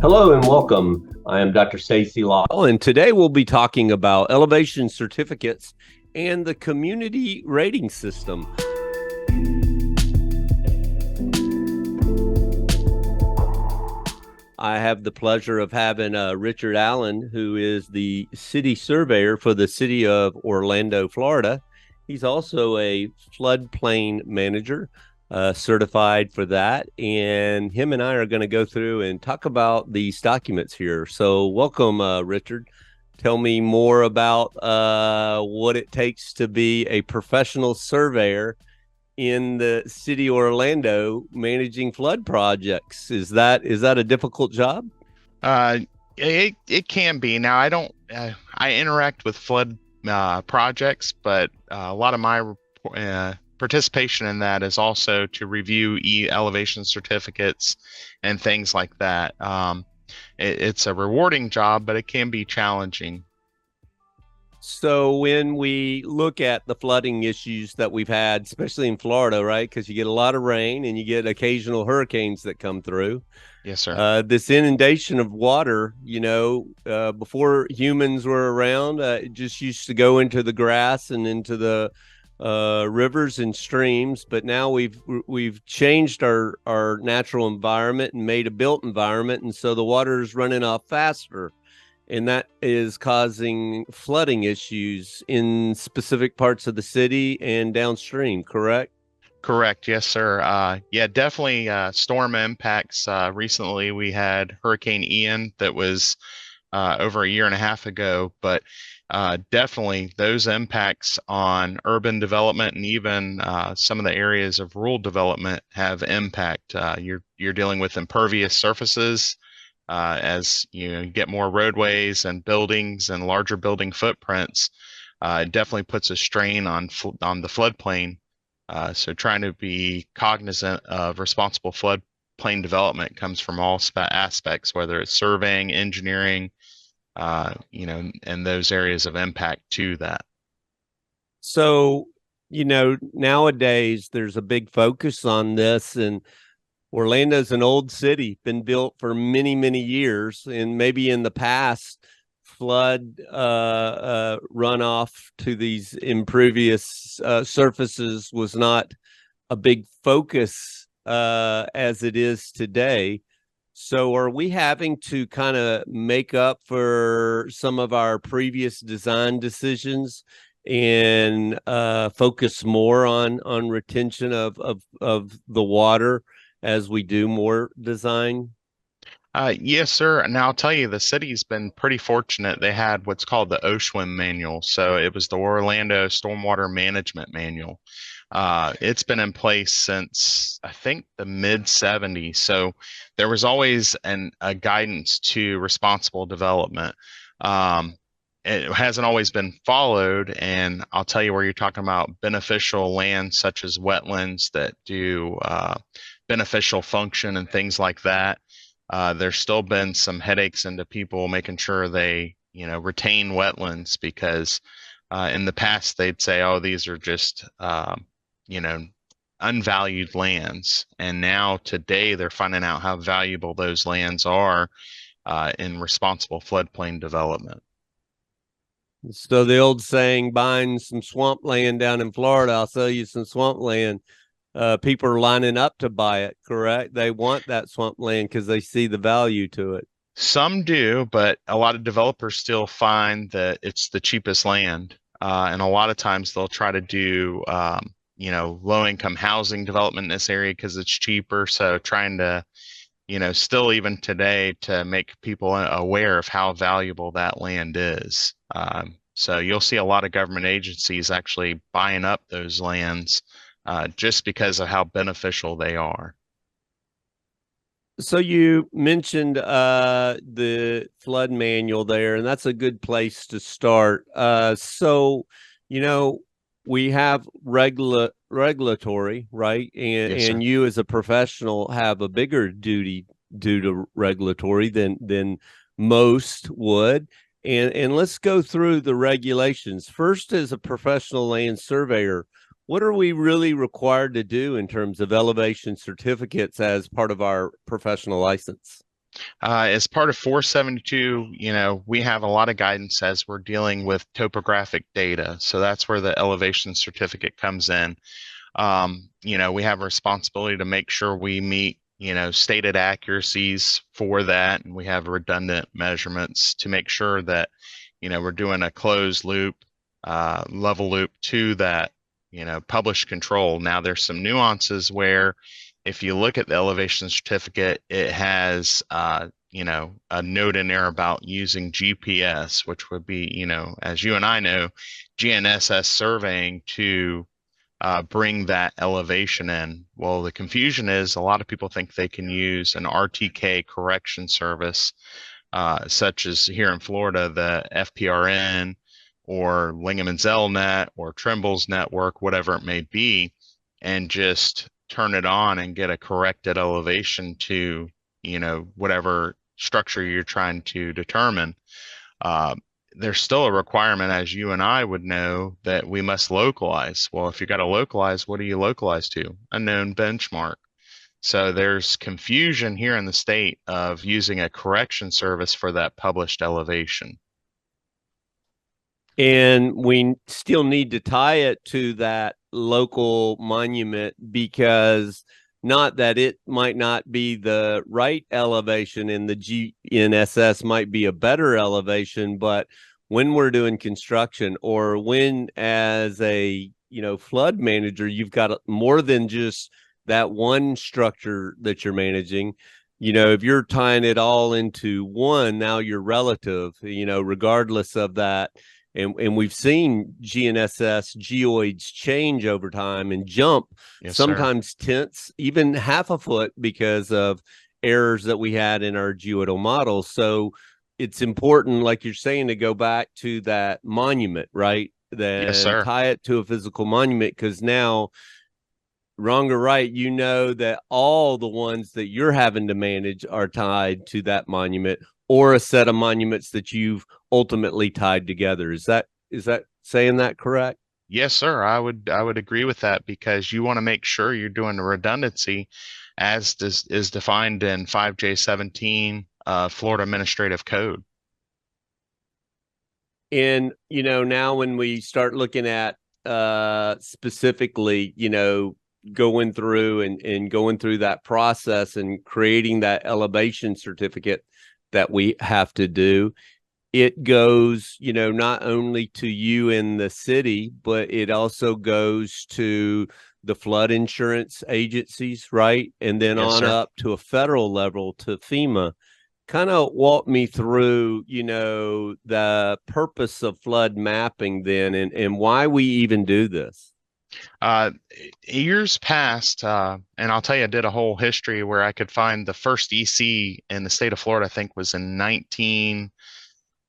Hello and welcome. I am Dr. Stacey Lyle, and today we'll be talking about elevation certificates and the community rating system. I have the pleasure of having Richard Allen, who is the city surveyor for the city of Orlando, Florida. He's also a floodplain manager, certified for that. And him and I are going to go through and talk about these documents here. So welcome, Richard. Tell me more about what it takes to be a professional surveyor in the city of Orlando managing flood projects. Is that a difficult job? It can be. Now, I interact with flood projects, but a lot of my participation in that is also to review elevation certificates and things like that. It's a rewarding job, but it can be challenging. So when we look at the flooding issues that we've had, especially in Florida, right? Because you get a lot of rain and you get occasional hurricanes that come through. Yes, sir. This inundation of water, before humans were around, it just used to go into the grass and into the rivers and streams. But now we've changed our natural environment and made a built environment, and so the water is running off faster. And that is causing flooding issues in specific parts of the city and downstream, correct? Correct. Yes, sir. Yeah, definitely storm impacts. Recently, we had Hurricane Ian that was over a year and a half ago, but definitely those impacts on urban development and even some of the areas of rural development have impact. You're dealing with impervious surfaces. As you get more roadways and buildings and larger building footprints, it definitely puts a strain on the floodplain. So trying to be cognizant of responsible floodplain development comes from all aspects, whether it's surveying, engineering, and those areas of impact to that. So, nowadays there's a big focus on this, and Orlando's an old city, been built for many, many years, and maybe in the past, flood runoff to these impervious surfaces was not a big focus as it is today. So are we having to kind of make up for some of our previous design decisions and focus more on retention of the water as we do more design? Yes, sir. Now I'll tell you, the city's been pretty fortunate. They had what's called the OSHWM manual. So it was the Orlando Stormwater Management Manual. It's been in place since I think the mid 70s. So there was always a guidance to responsible development. It hasn't always been followed, and I'll tell you where you're talking about beneficial lands such as wetlands that do beneficial function and things like that. There's still been some headaches into people making sure they, retain wetlands because in the past they'd say, oh, these are just, unvalued lands. And now today they're finding out how valuable those lands are in responsible floodplain development. So the old saying, buying some swamp land down in Florida, I'll sell you some swamp land. People are lining up to buy it, correct? They want that swamp land because they see the value to it. Some do, but a lot of developers still find that it's the cheapest land. And a lot of times they'll try to do, low-income housing development in this area because it's cheaper. So trying to, still even today to make people aware of how valuable that land is. So you'll see a lot of government agencies actually buying up those lands just because of how beneficial they are. So you mentioned the flood manual there, and that's a good place to start. We have regulatory, right? Yes, sir. And you as a professional have a bigger duty due to regulatory than most would. And let's go through the regulations. First, as a professional land surveyor, what are we really required to do in terms of elevation certificates as part of our professional license? As part of 472, we have a lot of guidance as we're dealing with topographic data. So that's where the elevation certificate comes in. We have a responsibility to make sure we meet, stated accuracies for that. And we have redundant measurements to make sure that, we're doing a closed loop, level loop to that, published control. Now, there's some nuances where if you look at the elevation certificate, it has, a note in there about using GPS, which would be, as you and I know, GNSS surveying to bring that elevation in. Well, the confusion is a lot of people think they can use an RTK correction service, such as here in Florida, the FPRN or Lingham's LNet or Trimble's network, whatever it may be, and just turn it on and get a corrected elevation to, whatever structure you're trying to determine. Uh, there's still a requirement, as you and I would know, that we must localize. Well, if you got to localize, what do you localize to? A known benchmark. So there's confusion here in the state of using a correction service for that published elevation. And we still need to tie it to that local monument, because not that it might not be the right elevation and the GNSS might be a better elevation, but when we're doing construction, or when as a flood manager, you've got more than just that one structure that you're managing. If you're tying it all into one, now you're relative, regardless of that. And we've seen GNSS geoids change over time and jump, Yes, sir. sometimes tenths, even half a foot, because of errors that we had in our geoidal models. So it's important, like you're saying, to go back to that monument, right? Yes, Then sir. tie it to a physical monument, because now, wrong or right, that all the ones that you're having to manage are tied to that monument, or a set of monuments that you've ultimately tied together. Is that saying that correct? Yes, sir. I would agree with that because you want to make sure you're doing the redundancy is defined in 5J17 Florida Administrative Code. And now when we start looking at specifically, going through and going through that process and creating that elevation certificate that we have to do, it goes, not only to you in the city, but it also goes to the flood insurance agencies, right? And then Yes, on sir. up to a federal level to FEMA. Kind of walk me through, the purpose of flood mapping then, and why we even do this. Uh, Years past, and I'll tell you, I did a whole history where I could find the first EC in the state of Florida, I think was in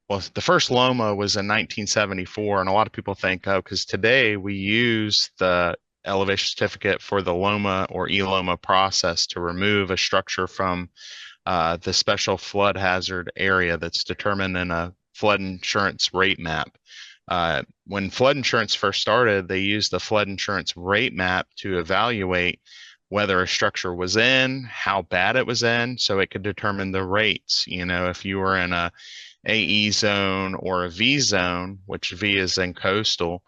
well, the first Loma was in 1974. And a lot of people think, oh, because today we use the elevation certificate for the Loma or E-Loma process to remove a structure from the special flood hazard area that's determined in a flood insurance rate map. When flood insurance first started, they used the flood insurance rate map to evaluate whether a structure was in, how bad it was in, so it could determine the rates. If you were in a AE zone or a V zone, which V is in coastal,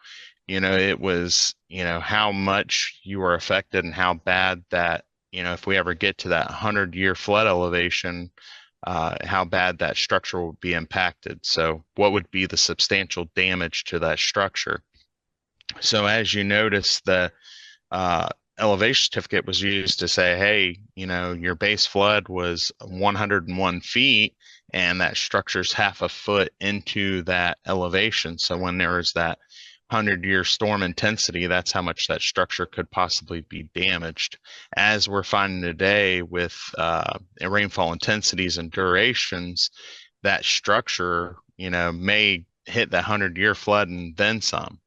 it was, how much you were affected and how bad that, if we ever get to that 100-year flood elevation, how bad that structure would be impacted. So what would be the substantial damage to that structure? So as you notice, the uh, elevation certificate was used to say, hey, your base flood was 101 feet and that structure's half a foot into that elevation. So when there is that 100-year storm intensity, that's how much that structure could possibly be damaged. As we're finding today with rainfall intensities and durations, that structure, may hit that 100-year flood and then some.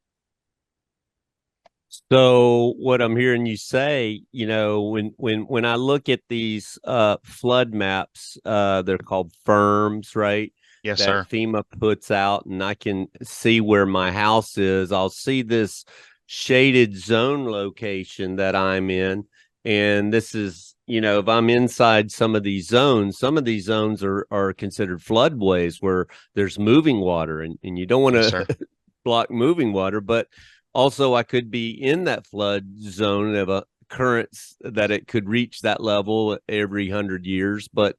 So what I'm hearing you say, when I look at these flood maps, they're called firms, right? Yes, That sir. FEMA puts out, and I can see where my house is. I'll see this shaded zone location that I'm in, and this is, if I'm inside some of these zones are considered floodways where there's moving water, and you don't want Yes, sir. to block moving water, but also I could be in that flood zone of a currents that it could reach that level every 100 years. But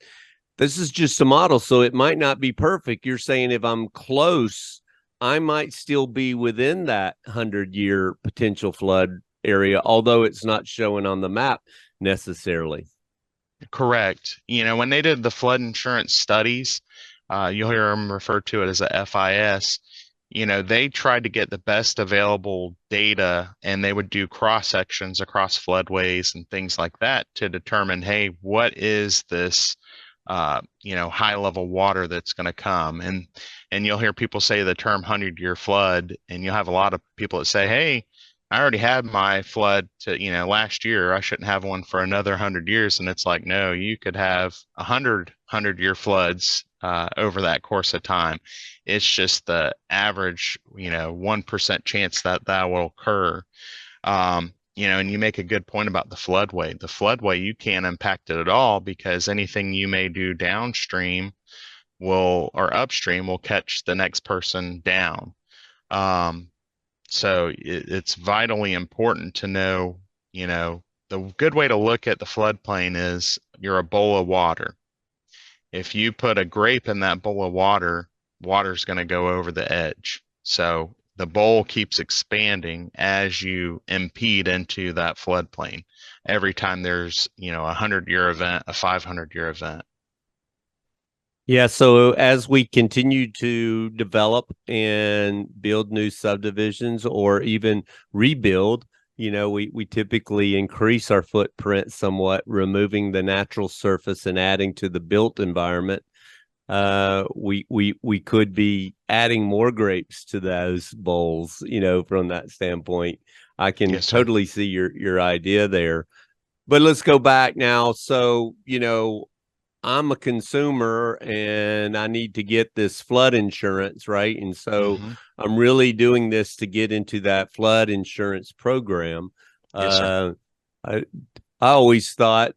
this is just a model, so it might not be perfect. You're saying if I'm close, I might still be within that 100-year potential flood area, although it's not showing on the map necessarily. Correct. When they did the flood insurance studies, you'll hear them refer to it as a FIS. They tried to get the best available data, and they would do cross sections across floodways and things like that to determine, hey, what is this, high level water that's going to come? And you'll hear people say the term 100-year flood, and you'll have a lot of people that say, hey, I already had my flood last year. I shouldn't have one for another 100 years. And it's like, no, you could have 100-year floods over that course of time. It's just the average, 1% chance that that will occur. And you make a good point about the floodway. The floodway, you can't impact it at all because anything you may do downstream or upstream will catch the next person down. So it's vitally important to know, the good way to look at the floodplain is you're a bowl of water. If you put a grape in that bowl of water, water's going to go over the edge. So the bowl keeps expanding as you impede into that floodplain. Every time there's, a 100-year event, a 500-year event. Yeah, so as we continue to develop and build new subdivisions or even rebuild, we typically increase our footprint somewhat, removing the natural surface and adding to the built environment. We could be adding more grapes to those bowls, from that standpoint. I can Yes, sir. totally see your idea there. But let's go back now. So, I'm a consumer and I need to get this flood insurance, right? And so Hmm. I'm really doing this to get into that flood insurance program. Yes, sir. Uh, I, I always thought,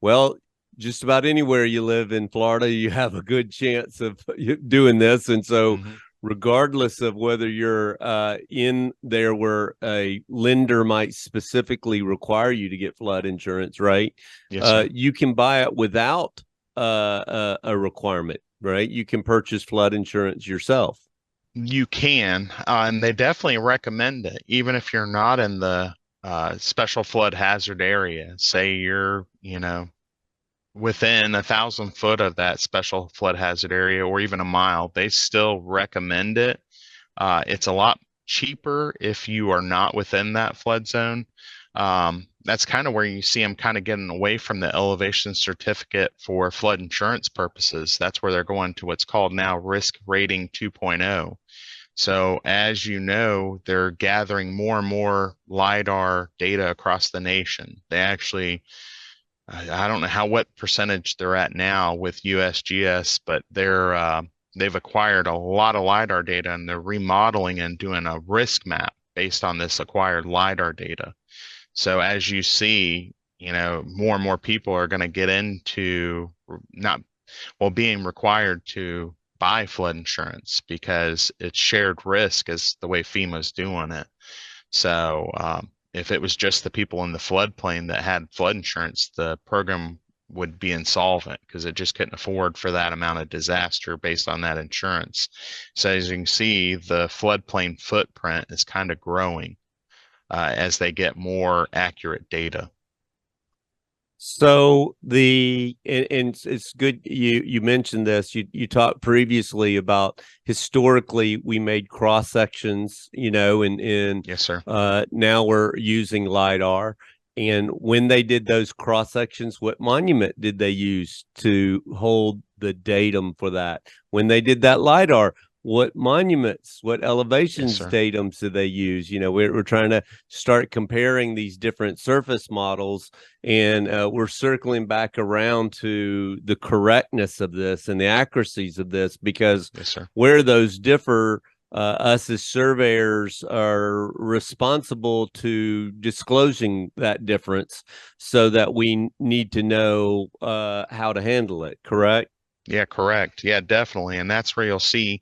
well, just about anywhere you live in Florida, you have a good chance of doing this. And so, Hmm. regardless of whether you're in there where a lender might specifically require you to get flood insurance, right? Yes, sir. You can buy it without a requirement, right? You can purchase flood insurance yourself. You can, and they definitely recommend it, even if you're not in the special flood hazard area. Say you're, within 1,000 foot of that special flood hazard area, or even a mile, they still recommend it. It's a lot cheaper if you are not within that flood zone. That's kind of where you see them kind of getting away from the elevation certificate for flood insurance purposes. That's where they're going to what's called now risk rating 2.0. So as you know, they're gathering more and more LiDAR data across the nation. They actually, I don't know what percentage they're at now with USGS, but they've acquired a lot of LiDAR data, and they're remodeling and doing a risk map based on this acquired LiDAR data. So as you see, more and more people are going to get into not, well, being required to buy flood insurance because it's shared risk is the way FEMA's doing it. So if it was just the people in the floodplain that had flood insurance, the program would be insolvent because it just couldn't afford for that amount of disaster based on that insurance. So as you can see, the floodplain footprint is kind of growing as they get more accurate data. So and it's good you mentioned this. You talked previously about historically we made cross sections, and Yes, sir. now we're using LiDAR. And when they did those cross sections, what monument did they use to hold the datum for that? When they did that LiDAR, what monuments, what Yes, elevations sir. datums do they use? We're trying to start comparing these different surface models, and we're circling back around to the correctness of this and the accuracies of this, because Yes, sir. where those differ, us as surveyors are responsible to disclosing that difference so that we need to know how to handle it, correct? Yeah, correct. Yeah, definitely. And that's where you'll see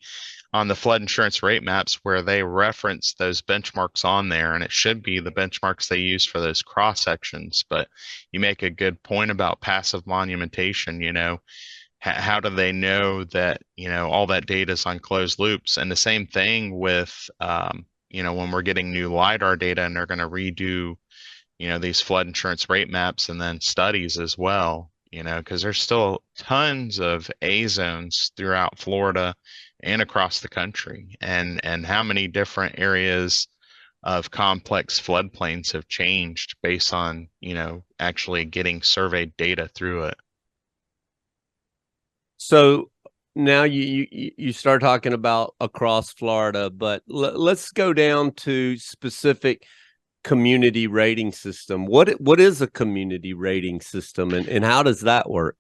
on the flood insurance rate maps where they reference those benchmarks on there, and it should be the benchmarks they use for those cross sections. But you make a good point about passive monumentation. How do they know that, all that data is on closed loops? And the same thing with, when we're getting new LiDAR data and they're going to redo, these flood insurance rate maps and then studies as well, because there's still tons of A zones throughout Florida and across the country. And how many different areas of complex floodplains have changed based on, actually getting surveyed data through it. So now you start talking about across Florida, but let's go down to specific community rating system. What is a community rating system, and how does that work?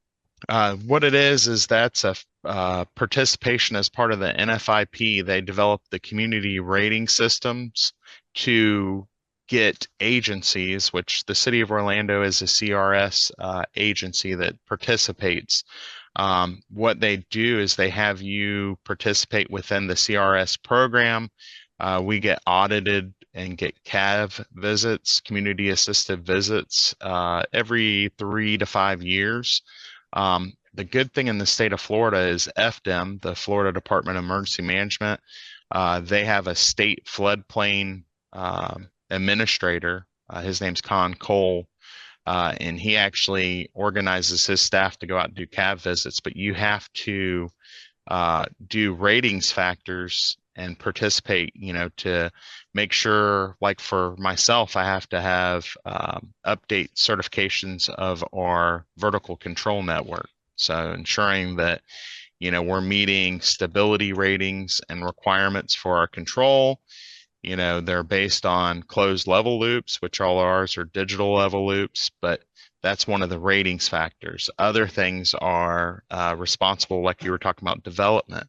What it is that's a participation as part of the NFIP. They developed the community rating systems to get agencies, which the city of Orlando is a CRS agency that participates. What they do is they have you participate within the CRS program. We get audited and get CAV visits, community assisted visits, every 3 to 5 years. The good thing in the state of Florida is FDEM, the Florida Department of Emergency Management. They have a state floodplain administrator. His name's Con Cole, and he actually organizes his staff to go out and do CAV visits. But you have to do ratings factors and participate, to make sure, like for myself, I have to have update certifications of our vertical control network. So ensuring that, we're meeting stability ratings and requirements for our control. They're based on closed level loops, which all ours are digital level loops, but that's one of the ratings factors. Other things are responsible, like you were talking about development.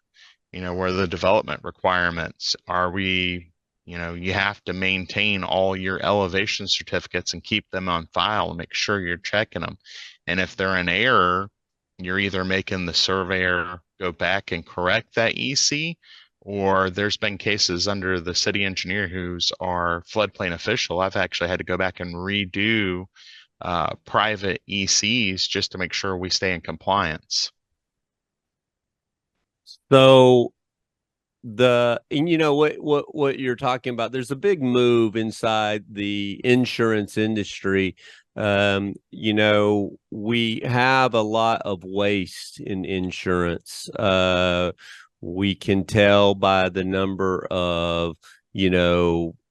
Where the development requirements are, you have to maintain all your elevation certificates and keep them on file and make sure you're checking them. And if they're in error, you're either making the surveyor go back and correct that EC, or there's been cases under the city engineer, who's our floodplain official. I've actually had to go back and redo private ECs just to make sure we stay in compliance. So and you know what you're talking about, there's a big move inside the insurance industry. We have a lot of waste in insurance. We can tell by the number of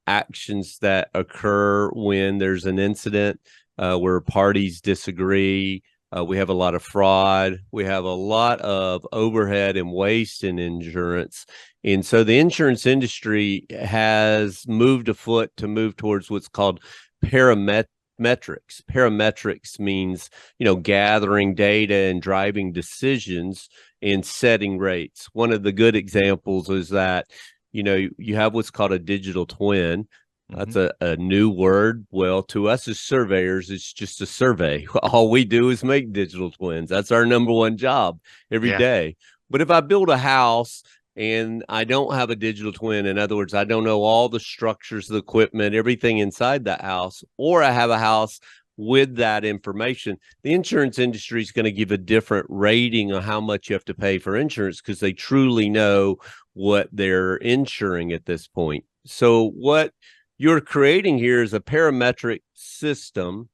actions that occur when there's an incident where parties disagree. We have a lot of fraud. We have a lot of overhead and waste in insurance. And so the insurance industry has moved afoot to move towards what's called parametrics. Parametrics means, gathering data and driving decisions and setting rates. One of the good examples is that, you have what's called a digital twin. That's a new word. Well, to us as surveyors, it's just a survey. All we do is make digital twins. That's our number one job every Yeah. day. But if I build a house and I don't have a digital twin, in other words, I don't know all the structures, the equipment, everything inside that house, or I have a house with that information, the insurance industry is going to give a different rating on how much you have to pay for insurance because they truly know what they're insuring at this point. So what you're creating here is a parametric system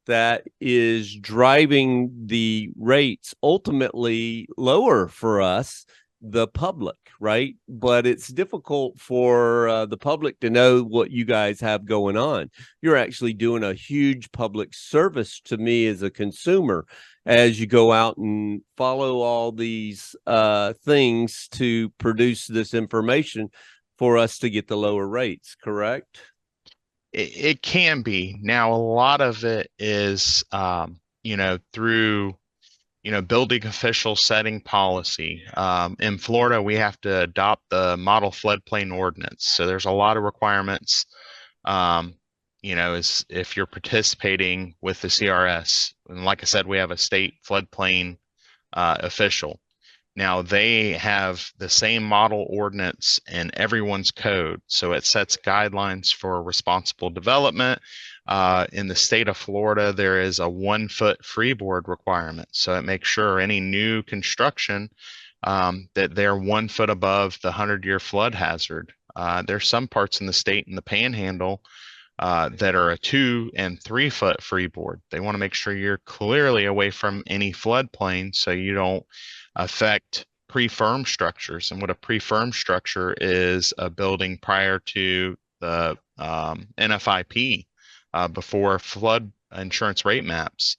that is driving the rates ultimately lower for us, the public, right? But it's difficult for the public to know what you guys have going on. You're actually doing a huge public service to me as a consumer as you go out and follow all these things to produce this information for us to get the lower rates, correct? It can be. Now, a lot of it is, through building official setting policy. In Florida, we have to adopt the model floodplain ordinance. So there's a lot of requirements. Um, is if you're participating with the CRS, and like I said, we have a state floodplain official. Now they have the same model ordinance in everyone's code, so it sets guidelines for responsible development. In the state of Florida, there is a 1 foot freeboard requirement, so it makes sure any new construction that they're 1 foot above the 100-year flood hazard. There's some parts in the state in the Panhandle that are a 2 and 3 foot freeboard. They want to make sure you're clearly away from any floodplain so you don't affect pre-firm structures. And what a pre-firm structure is a building prior to the NFIP before flood insurance rate maps.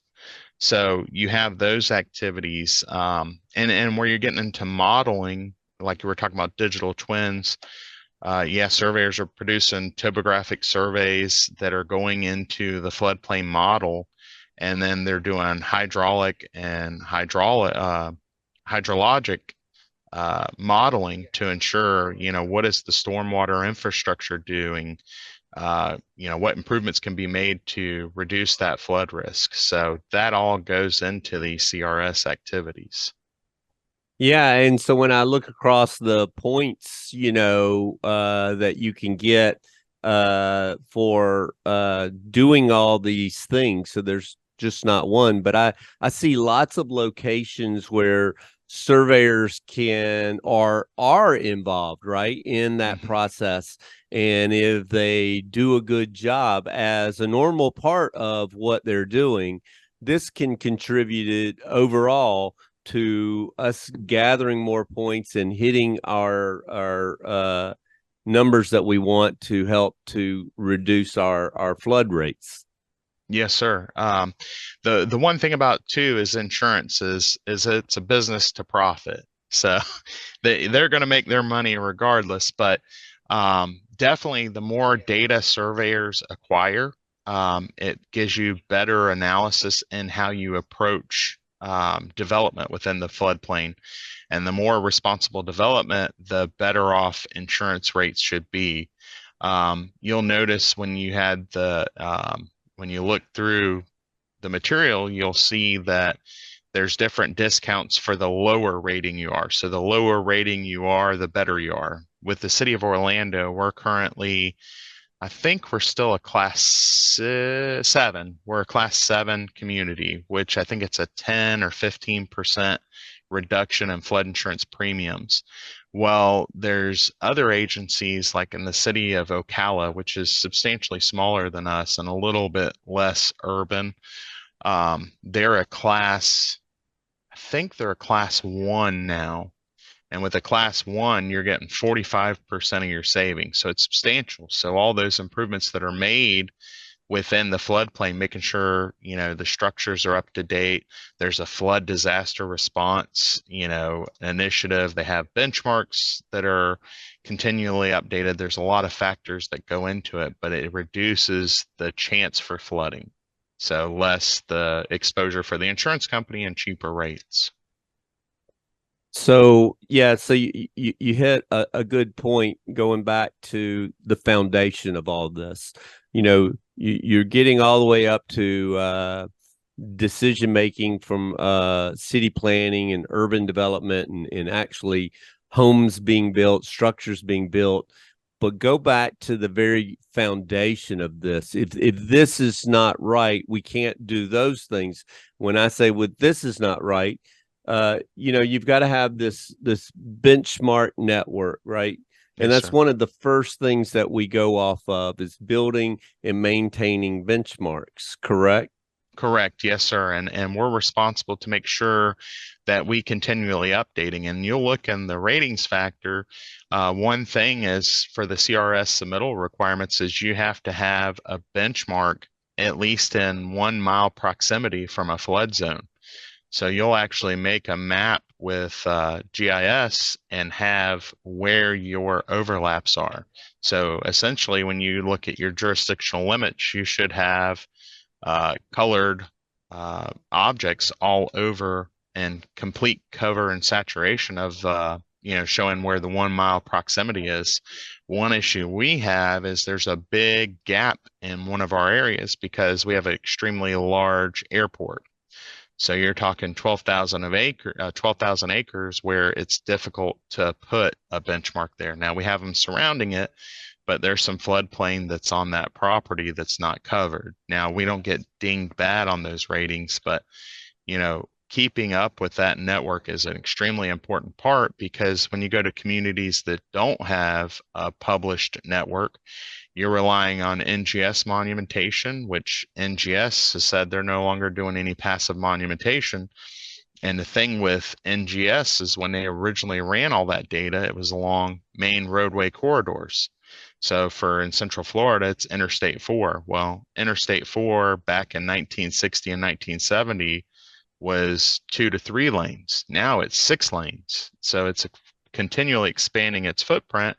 So you have those activities, and where you're getting into modeling, like you were talking about digital twins. Surveyors are producing topographic surveys that are going into the floodplain model, and then they're doing hydraulic and hydrologic modeling to ensure, what is the stormwater infrastructure doing, what improvements can be made to reduce that flood risk. So that all goes into the CRS activities. Yeah, and so when I look across the points, that you can get for doing all these things, so there's just not one, but I see lots of locations where surveyors can or are involved, right, in that Mhm. process. And if they do a good job as a normal part of what they're doing, this can contribute overall to us gathering more points and hitting our numbers that we want to help to reduce our flood rates. Yes, sir. The one thing about too is insurance is it's a business to profit. So they're going to make their money regardless. But definitely, the more data surveyors acquire, it gives you better analysis in how you approach development within the floodplain. And the more responsible development, the better off insurance rates should be. You'll notice when you look through the material, you'll see that there's different discounts for the lower rating you are. So the lower rating you are, the better you are. With the city of Orlando, we're currently, I think we're still a class 7. We're a class 7 community, which I think it's a 10 or 15% reduction in flood insurance premiums. Well, there's other agencies like in the city of Ocala, which is substantially smaller than us and a little bit less urban. They're a class, I think they're a class 1 now. And with a class 1, you're getting 45% of your savings. So it's substantial. So all those improvements that are made within the floodplain, making sure, the structures are up to date. There's a flood disaster response, initiative. They have benchmarks that are continually updated. There's a lot of factors that go into it, but it reduces the chance for flooding. So less the exposure for the insurance company and cheaper rates. So yeah, so you hit a good point going back to the foundation of all this. You're getting all the way up to decision making from city planning and urban development and actually homes being built, structures being built. But go back to the very foundation of this. If this is not right, we can't do those things. When I say with this is not right, you've got to have this benchmark network, right? And Yes, that's sir. one of the first things that we go off of is building and maintaining benchmarks, correct? Correct. Yes, sir. And we're responsible to make sure that we continually updating. And you'll look in the ratings factor. One thing is for the CRS submittal requirements is you have to have a benchmark at least in 1 mile proximity from a flood zone. So you'll actually make a map with GIS and have where your overlaps are. So essentially, when you look at your jurisdictional limits, you should have colored objects all over and complete cover and saturation of showing where the 1 mile proximity is. One issue we have is there's a big gap in one of our areas because we have an extremely large airport. So you're talking 12,000 acres where it's difficult to put a benchmark there. Now we have them surrounding it, but there's some floodplain that's on that property that's not covered. Now we don't get dinged bad on those ratings, but keeping up with that network is an extremely important part, because when you go to communities that don't have a published network, you're relying on NGS monumentation, which NGS has said they're no longer doing any passive monumentation. And the thing with NGS is when they originally ran all that data, it was along main roadway corridors. So in Central Florida, it's Interstate 4. Well, Interstate 4 back in 1960 and 1970 was 2 to 3 lanes. Now it's 6 lanes. So it's continually expanding its footprint,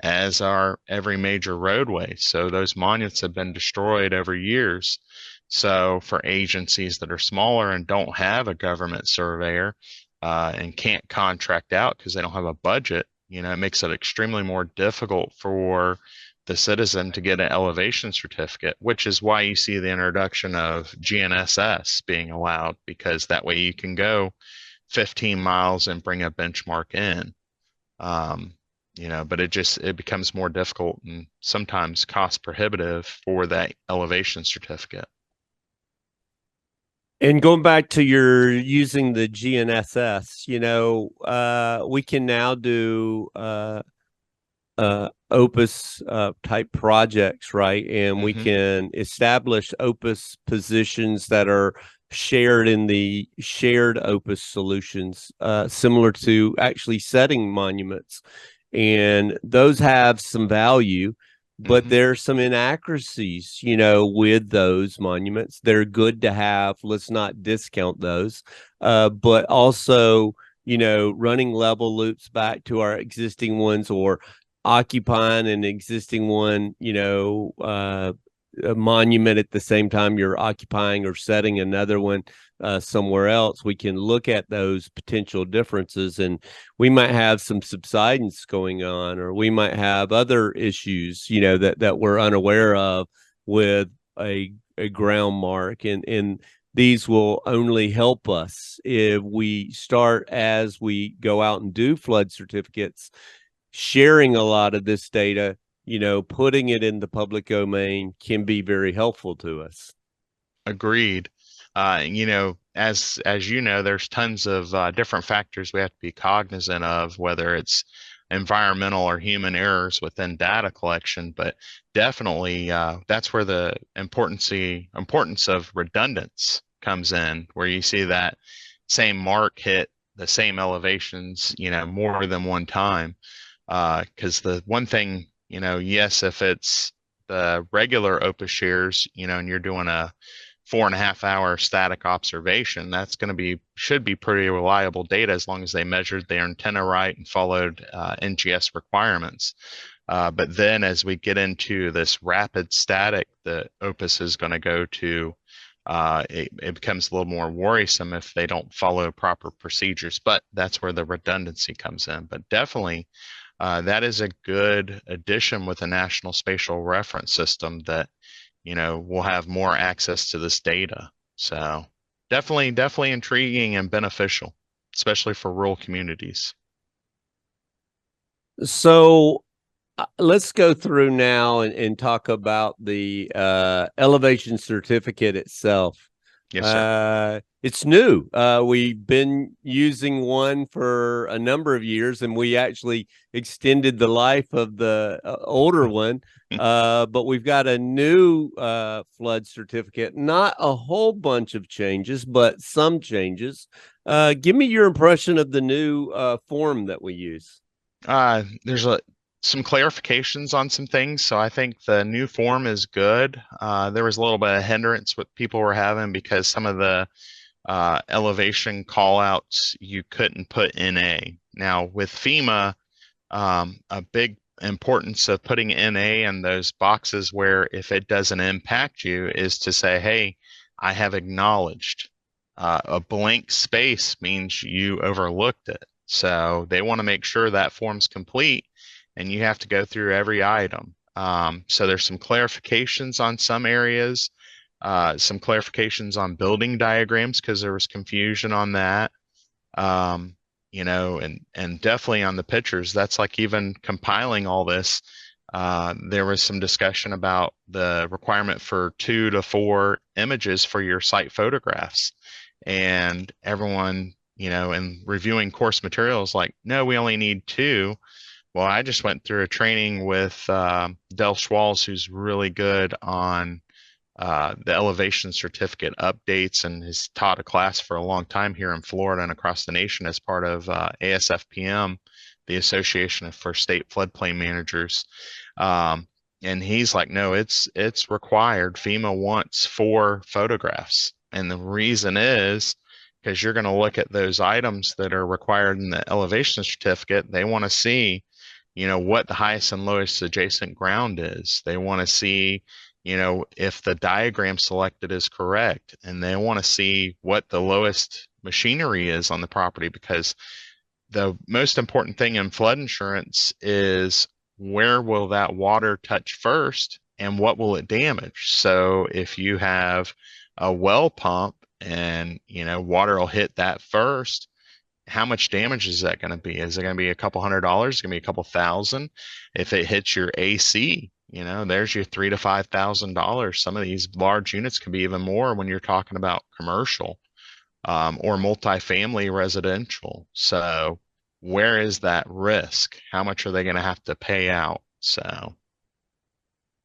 as are every major roadway. So those monuments have been destroyed over years. So for agencies that are smaller and don't have a government surveyor and can't contract out because they don't have a budget, it makes it extremely more difficult for the citizen to get an elevation certificate, which is why you see the introduction of GNSS being allowed, because that way you can go 15 miles and bring a benchmark in. But it becomes more difficult and sometimes cost prohibitive for that elevation certificate. And going back to your using the GNSS, we can now do Opus type projects, right? And we can establish Opus positions that are shared in the shared Opus solutions, similar to actually setting monuments. And those have some value, but there are some inaccuracies, with those monuments. They're good to have. Let's not discount those. But also, running level loops back to our existing ones, or occupying an existing one, a monument at the same time you're occupying or setting another one somewhere else. We can look at those potential differences, and we might have some subsidence going on, or we might have other issues, that we're unaware of with a ground mark, and these will only help us if we start, as we go out and do flood certificates, sharing a lot of this data, putting it in the public domain can be very helpful to us. Agreed. As there's tons of different factors we have to be cognizant of, whether it's environmental or human errors within data collection. But definitely, that's where the importance of redundance comes in, where you see that same mark hit the same elevations, more than one time. Because the one thing, yes, if it's the regular Opus shares, and you're doing a 4.5 hour static observation, should be pretty reliable data, as long as they measured their antenna right and followed NGS requirements. But then as we get into this rapid static that Opus is going to go to, it becomes a little more worrisome if they don't follow proper procedures. But that's where the redundancy comes in. But definitely, that is a good addition with a National Spatial Reference System that, we'll have more access to this data. So definitely intriguing and beneficial, especially for rural communities. So let's go through now and talk about the elevation certificate itself. Yes, sir. It's new. We've been using one for a number of years, and we actually extended the life of the older one. But we've got a new flood certificate. Not a whole bunch of changes, but some changes. Give me your impression of the new form that we use. There's some clarifications on some things. So I think the new form is good. There was a little bit of hindrance what people were having, because some of the elevation call outs you couldn't put NA. Now with FEMA, a big importance of putting NA in those boxes where if it doesn't impact you is to say, hey, I have acknowledged A blank space means you overlooked it. So they want to make sure that form's complete, and you have to go through every item. So there's some clarifications on some areas, some clarifications on building diagrams because there was confusion on that. Um, and definitely on the pictures. That's like even compiling all this. There was some discussion about the requirement for 2 to 4 images for your site photographs, and everyone, in reviewing course materials, like, no, we only need 2. Well, I just went through a training with Del Schwalz, who's really good on the elevation certificate updates and has taught a class for a long time here in Florida and across the nation as part of ASFPM, the Association for State Floodplain Managers. And he's like, no, it's required. FEMA wants 4 photographs. And the reason is because you're going to look at those items that are required in the elevation certificate. They want to see, what the highest and lowest adjacent ground is. They want to see, if the diagram selected is correct, and they want to see what the lowest machinery is on the property, because the most important thing in flood insurance is where will that water touch first and what will it damage. So if you have a well pump and, water will hit that first, how much damage is that going to be? Is it going to be a couple $100? Is it going to be a couple thousand? If it hits your AC, there's your $3,000 to $5,000. Some of these large units can be even more when you're talking about commercial, or multifamily residential. So where is that risk? How much are they going to have to pay out? So,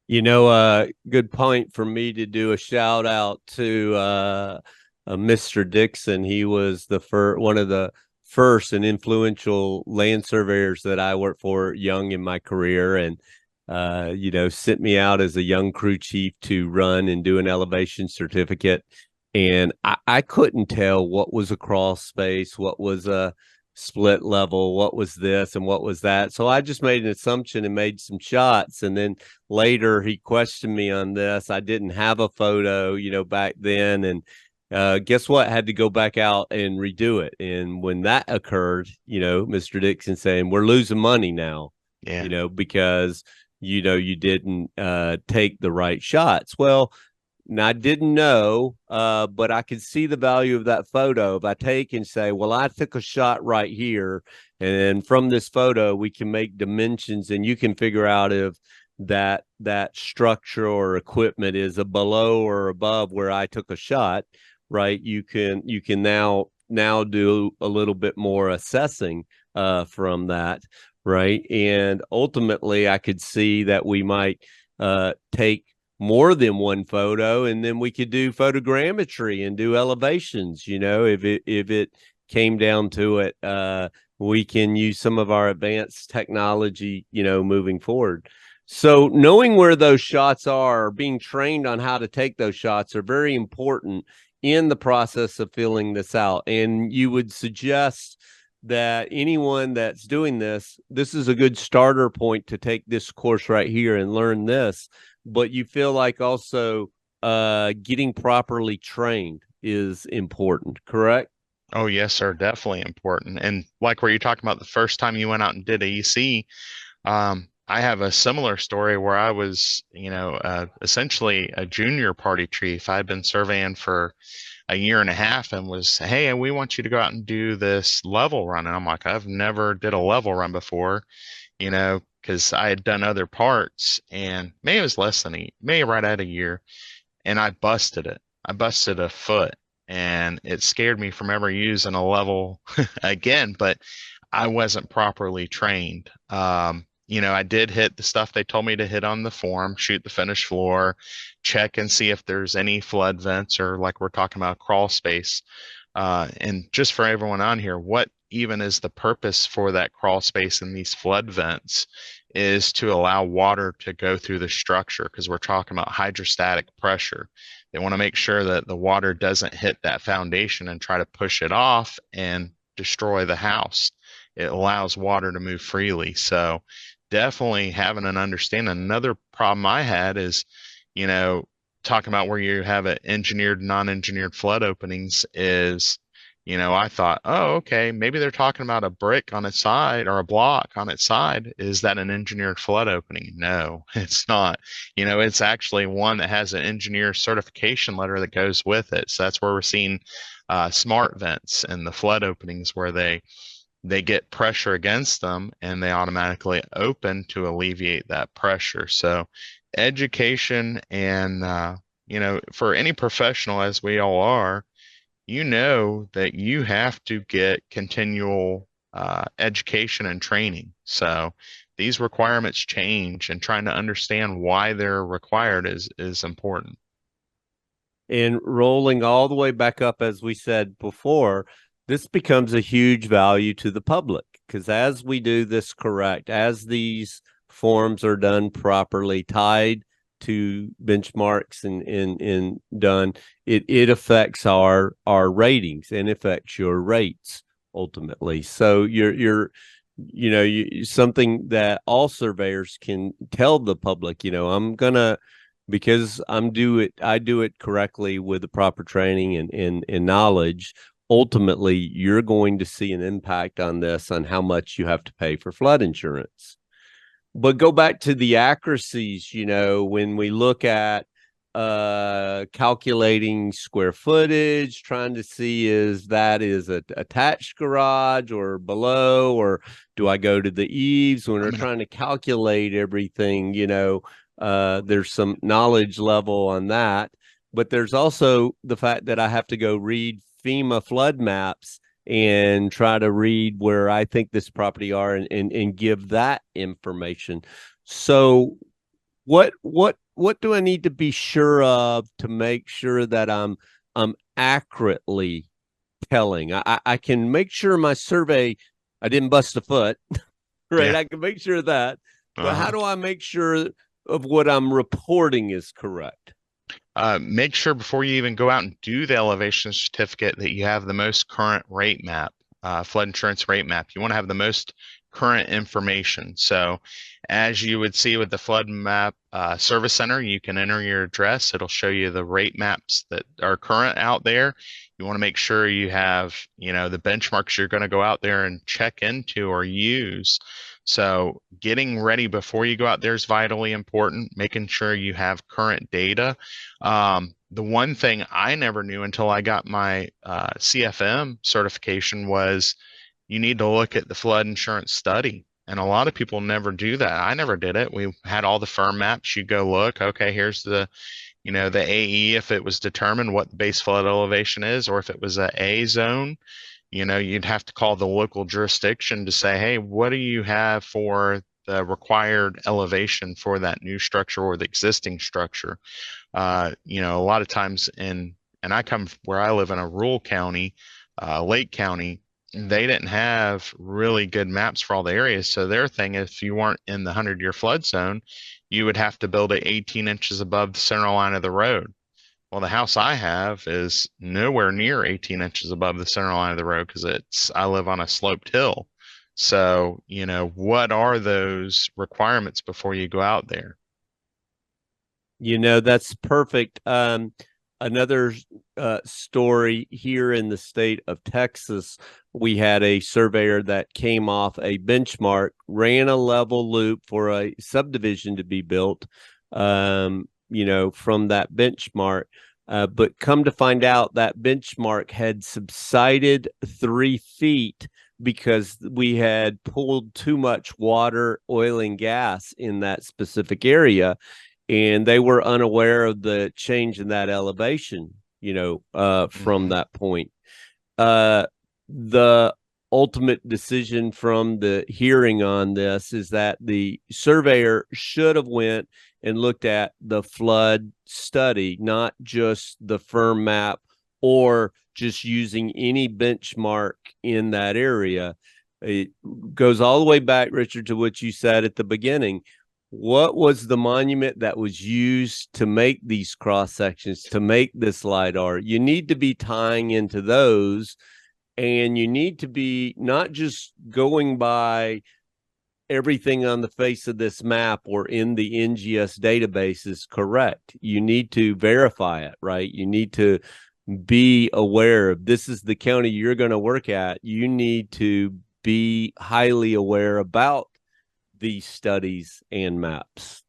Good point for me to do a shout out to Mr. Dixon. He was one of the first and influential land surveyors that I worked for young in my career, and sent me out as a young crew chief to run and do an elevation certificate. And I couldn't tell what was a crawl space, what was a split level, what was this and what was that. So I just made an assumption and made some shots. And then later he questioned me on this. I didn't have a photo, back then. And guess what? I had to go back out and redo it. And when that occurred, Mr. Dixon saying, we're losing money now, yeah. Because, you didn't take the right shots. Well, and I didn't know, but I could see the value of that photo. If I take and say, well, I took a shot right here, and from this photo, we can make dimensions, and you can figure out if that structure or equipment is a below or above where I took a shot, right? You can now do a little bit more assessing from that, right? And ultimately, I could see that we might take more than one photo, and then we could do photogrammetry and do elevations. If it came down to it, we can use some of our advanced technology, moving forward. So knowing where those shots are, being trained on how to take those shots, are very important in the process of filling this out. And you would suggest that anyone that's doing this is a good starter point to take this course right here and learn this. But you feel like also getting properly trained is important, correct? Oh, yes, sir. Definitely important. And like where you talked about the first time you went out and did a EC, I have a similar story where I was, essentially a junior party chief. I'd been surveying for a year and a half and was, hey, we want you to go out and do this level run. And I'm like, I've never did a level run before, because I had done other parts, and maybe it was less than maybe right at a year, and I busted it. I busted a foot, and it scared me from ever using a level again, but I wasn't properly trained. I did hit the stuff they told me to hit on the form, shoot the finished floor, check and see if there's any flood vents, or like we're talking about crawl space. And just for everyone on here, what even is the purpose for that crawl space in these flood vents is to allow water to go through the structure, because we're talking about hydrostatic pressure. They want to make sure that the water doesn't hit that foundation and try to push it off and destroy the house. It allows water to move freely. So definitely having an understanding. Another problem I had is, talking about where you have an engineered, non-engineered flood openings is, I thought, oh, okay, maybe they're talking about a brick on its side or a block on its side. Is that an engineered flood opening? No, it's not. It's actually one that has an engineer certification letter that goes with it. So that's where we're seeing smart vents and the flood openings where they get pressure against them and they automatically open to alleviate that pressure. So education and for any professional, as we all are, that you have to get continual education and training. So these requirements change, and trying to understand why they're required is important. And rolling all the way back up, as we said before, this becomes a huge value to the public, because as we do this correct, as these forms are done properly, tied to benchmarks and done, it affects our ratings and affects your rates ultimately. So something that all surveyors can tell the public, I'm gonna, because I do it correctly with the proper training and knowledge. Ultimately, you're going to see an impact on this, on how much you have to pay for flood insurance. But go back to the accuracies, when we look at calculating square footage, trying to see is a attached garage or below, or do I go to the eaves when I'm we're gonna trying to calculate everything, there's some knowledge level on that. But there's also the fact that I have to go read FEMA flood maps and try to read where I think this property are, and give that information. So what do I need to be sure of to make sure that I'm accurately telling? I can make sure my survey, I didn't bust a foot, right? Yeah. I can make sure of that, but how Uh-huh. do I make sure of what I'm reporting is correct? Make sure before you even go out and do the elevation certificate that you have the most current rate map, flood insurance rate map. You want to have the most current information. So, as you would see with the flood map service center, you can enter your address. It'll show you the rate maps that are current out there. You want to make sure you have, the benchmarks you're going to go out there and check into or use. So, getting ready before you go out there is vitally important, making sure you have current data. The one thing I never knew until I got my CFM certification was you need to look at the flood insurance study. And a lot of people never do that. I never did it. We had all the firm maps. You go look, okay, here's the AE if it was determined what the base flood elevation is, or if it was a A zone, you'd have to call the local jurisdiction to say, hey, what do you have for the required elevation for that new structure or the existing structure? A lot of times and I come where I live in a rural county, Lake County, they didn't have really good maps for all the areas. So their thing, if you weren't in the 100-year flood zone, you would have to build it 18 inches above the center line of the road. Well, the house I have is nowhere near 18 inches above the center line of the road because I live on a sloped hill. So, what are those requirements before you go out there? That's perfect. Another story here in the state of Texas, we had a surveyor that came off a benchmark, ran a level loop for a subdivision to be built, from that benchmark. But come to find out, that benchmark had subsided 3 feet because we had pulled too much water, oil, and gas in that specific area, and they were unaware of the change in that elevation, from Mhm. that point. The ultimate decision from the hearing on this is that the surveyor should have went and looked at the flood study, not just the firm map or just using any benchmark in that area. It goes all the way back, Richard, to what you said at the beginning. What was the monument that was used to make these cross sections, to make this LIDAR? You need to be tying into those, and you need to be not just going by everything on the face of this map or in the NGS database is correct. You need to verify it, right? You need to be aware of this is the county you're going to work at. You need to be highly aware about these studies and maps.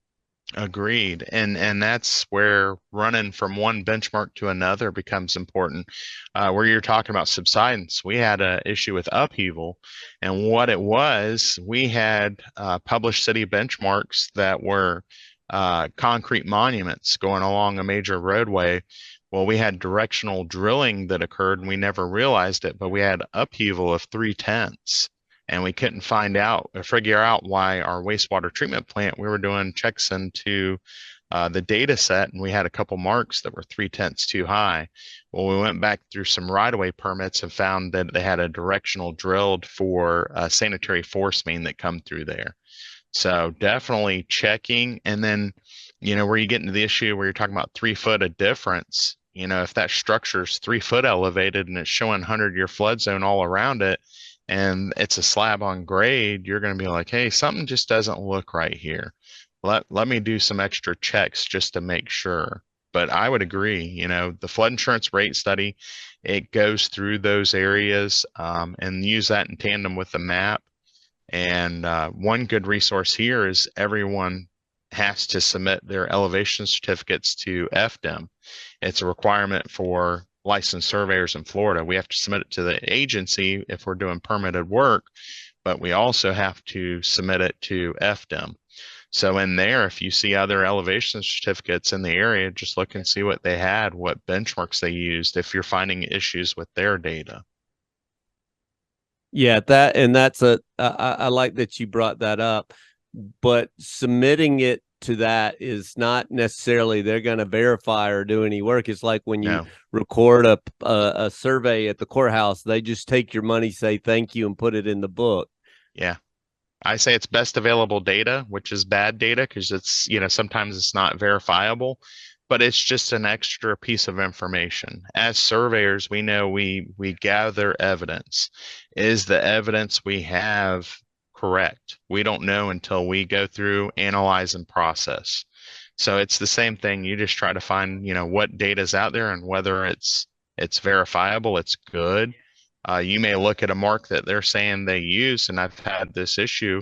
Agreed. And that's where running from one benchmark to another becomes important. Where you're talking about subsidence, we had an issue with upheaval. And what it was, we had published city benchmarks that were concrete monuments going along a major roadway. Well, we had directional drilling that occurred and we never realized it, but we had upheaval of 3/10 and we couldn't find out or figure out why our wastewater treatment plant, we were doing checks into the data set and we had a couple marks that were 3/10 too high. Well, we went back through some right-of-way permits and found that they had a directional drilled for a sanitary force main that come through there. So definitely checking. And then, where you get into the issue where you're talking about 3 foot of difference, if that structure's 3 foot elevated and it's showing 100-year flood zone all around it, and it's a slab on grade, you're going to be like, hey, something just doesn't look right here. Let me do some extra checks just to make sure. But I would agree, the flood insurance rate study, it goes through those areas and use that in tandem with the map. And one good resource here is everyone has to submit their elevation certificates to FDEM. It's a requirement for licensed surveyors in Florida. We have to submit it to the agency if we're doing permitted work, but we also have to submit it to FDEM. So in there, if you see other elevation certificates in the area, just look and see what they had, what benchmarks they used, if you're finding issues with their data. Yeah, I like that you brought that up, but submitting it to that is not necessarily they're going to verify or do any work. It's like when you No. record a survey at the courthouse, they just take your money, say thank you, and put it in the book. Yeah. I say it's best available data, which is bad data because it's, sometimes it's not verifiable, but it's just an extra piece of information. As surveyors, we know we gather evidence. Is the evidence we have correct? We don't know until we go through, analyze, and process. So it's the same thing. You just try to find, what data is out there and whether it's verifiable, it's good. You may look at a mark that they're saying they use, and I've had this issue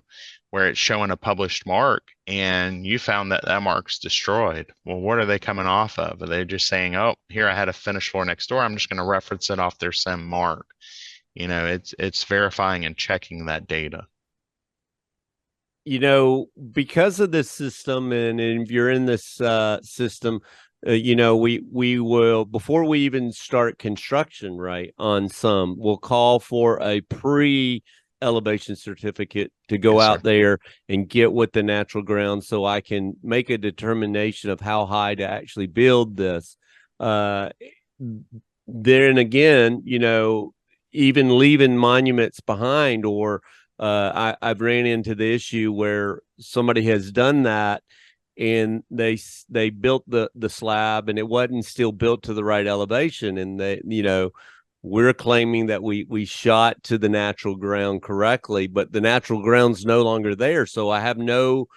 where it's showing a published mark and you found that that mark's destroyed. Well, what are they coming off of? Are they just saying, oh, here I had a finished floor next door, I'm just going to reference it off their SIM mark? It's verifying and checking that data. Because of this system, and if you're in this system, we will, before we even start construction, right, on some, we'll call for a pre elevation certificate to go Yes, out sir. there and get with the natural ground so I can make a determination of how high to actually build this. Then again, even leaving monuments behind, or I've ran into the issue where somebody has done that and they built the slab and it wasn't still built to the right elevation, and we're claiming that we shot to the natural ground correctly, but the natural ground's no longer there, so I have no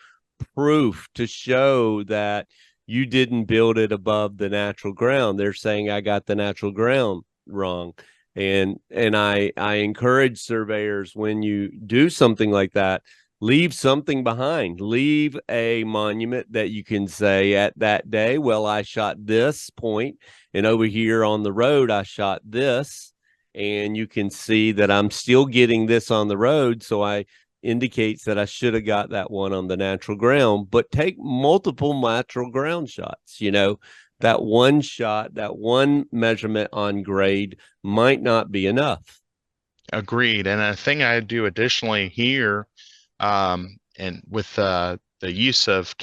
proof to show that you didn't build it above the natural ground. They're saying I got the natural ground wrong. And I encourage surveyors, when you do something like that, leave something behind. Leave a monument that you can say at that day, well, I shot this point, and over here on the road I shot this, and you can see that I'm still getting this on the road, so I indicates that I should have got that one on the natural ground. But take multiple natural ground shots. That one shot, that one measurement on grade might not be enough. Agreed. And a thing I do additionally here, and with the use of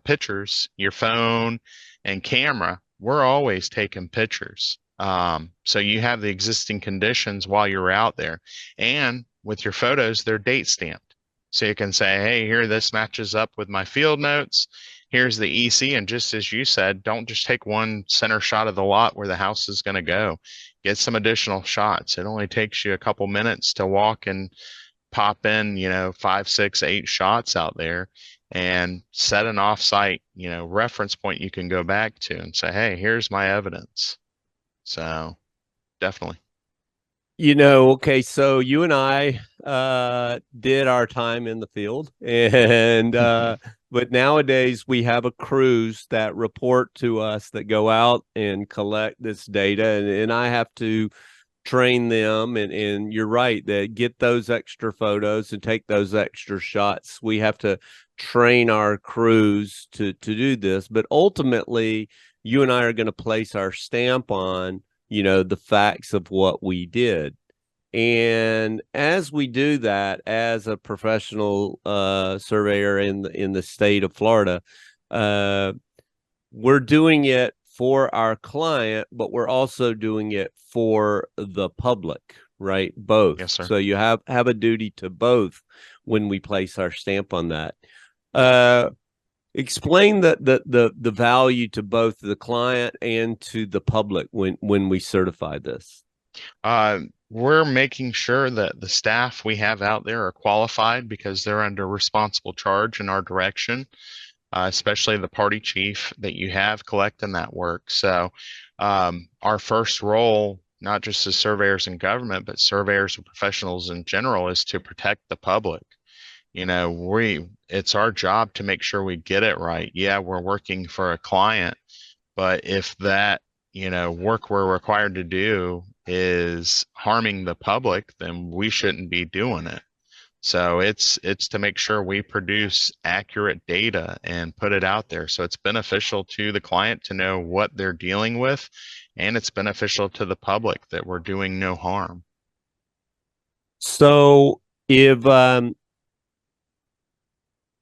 pictures, your phone and camera, we're always taking pictures. So you have the existing conditions while you're out there. And with your photos, they're date stamped. So you can say, hey, here, this matches up with my field notes. Here's the EC. And just as you said, don't just take one center shot of the lot where the house is going to go. Get some additional shots. It only takes you a couple minutes to walk and pop in, 5, 6, 8 shots out there and set an offsite, reference point you can go back to and say, hey, here's my evidence. So definitely. Okay, so you and I did our time in the field and but nowadays we have a crews that report to us that go out and collect this data and I have to train them and you're right that get those extra photos and take those extra shots. We have to train our crews to do this, but ultimately you and I are going to place our stamp on the facts of what we did. And as we do that, as a professional surveyor in the state of Florida, uh, we're doing it for our client, but we're also doing it for the public, right? Both. Yes, sir. So you have a duty to both when we place our stamp on that. Uh, Explain the value to both the client and to the public when we certify this. We're making sure that the staff we have out there are qualified because they're under responsible charge in our direction, especially the party chief that you have collecting that work. So our first role, not just as surveyors in government, but surveyors and professionals in general, is to protect the public. It's our job to make sure we get it right. Yeah, we're working for a client, but if that, work we're required to do is harming the public, then we shouldn't be doing it. So it's to make sure we produce accurate data and put it out there. So it's beneficial to the client to know what they're dealing with, and it's beneficial to the public that we're doing no harm. So if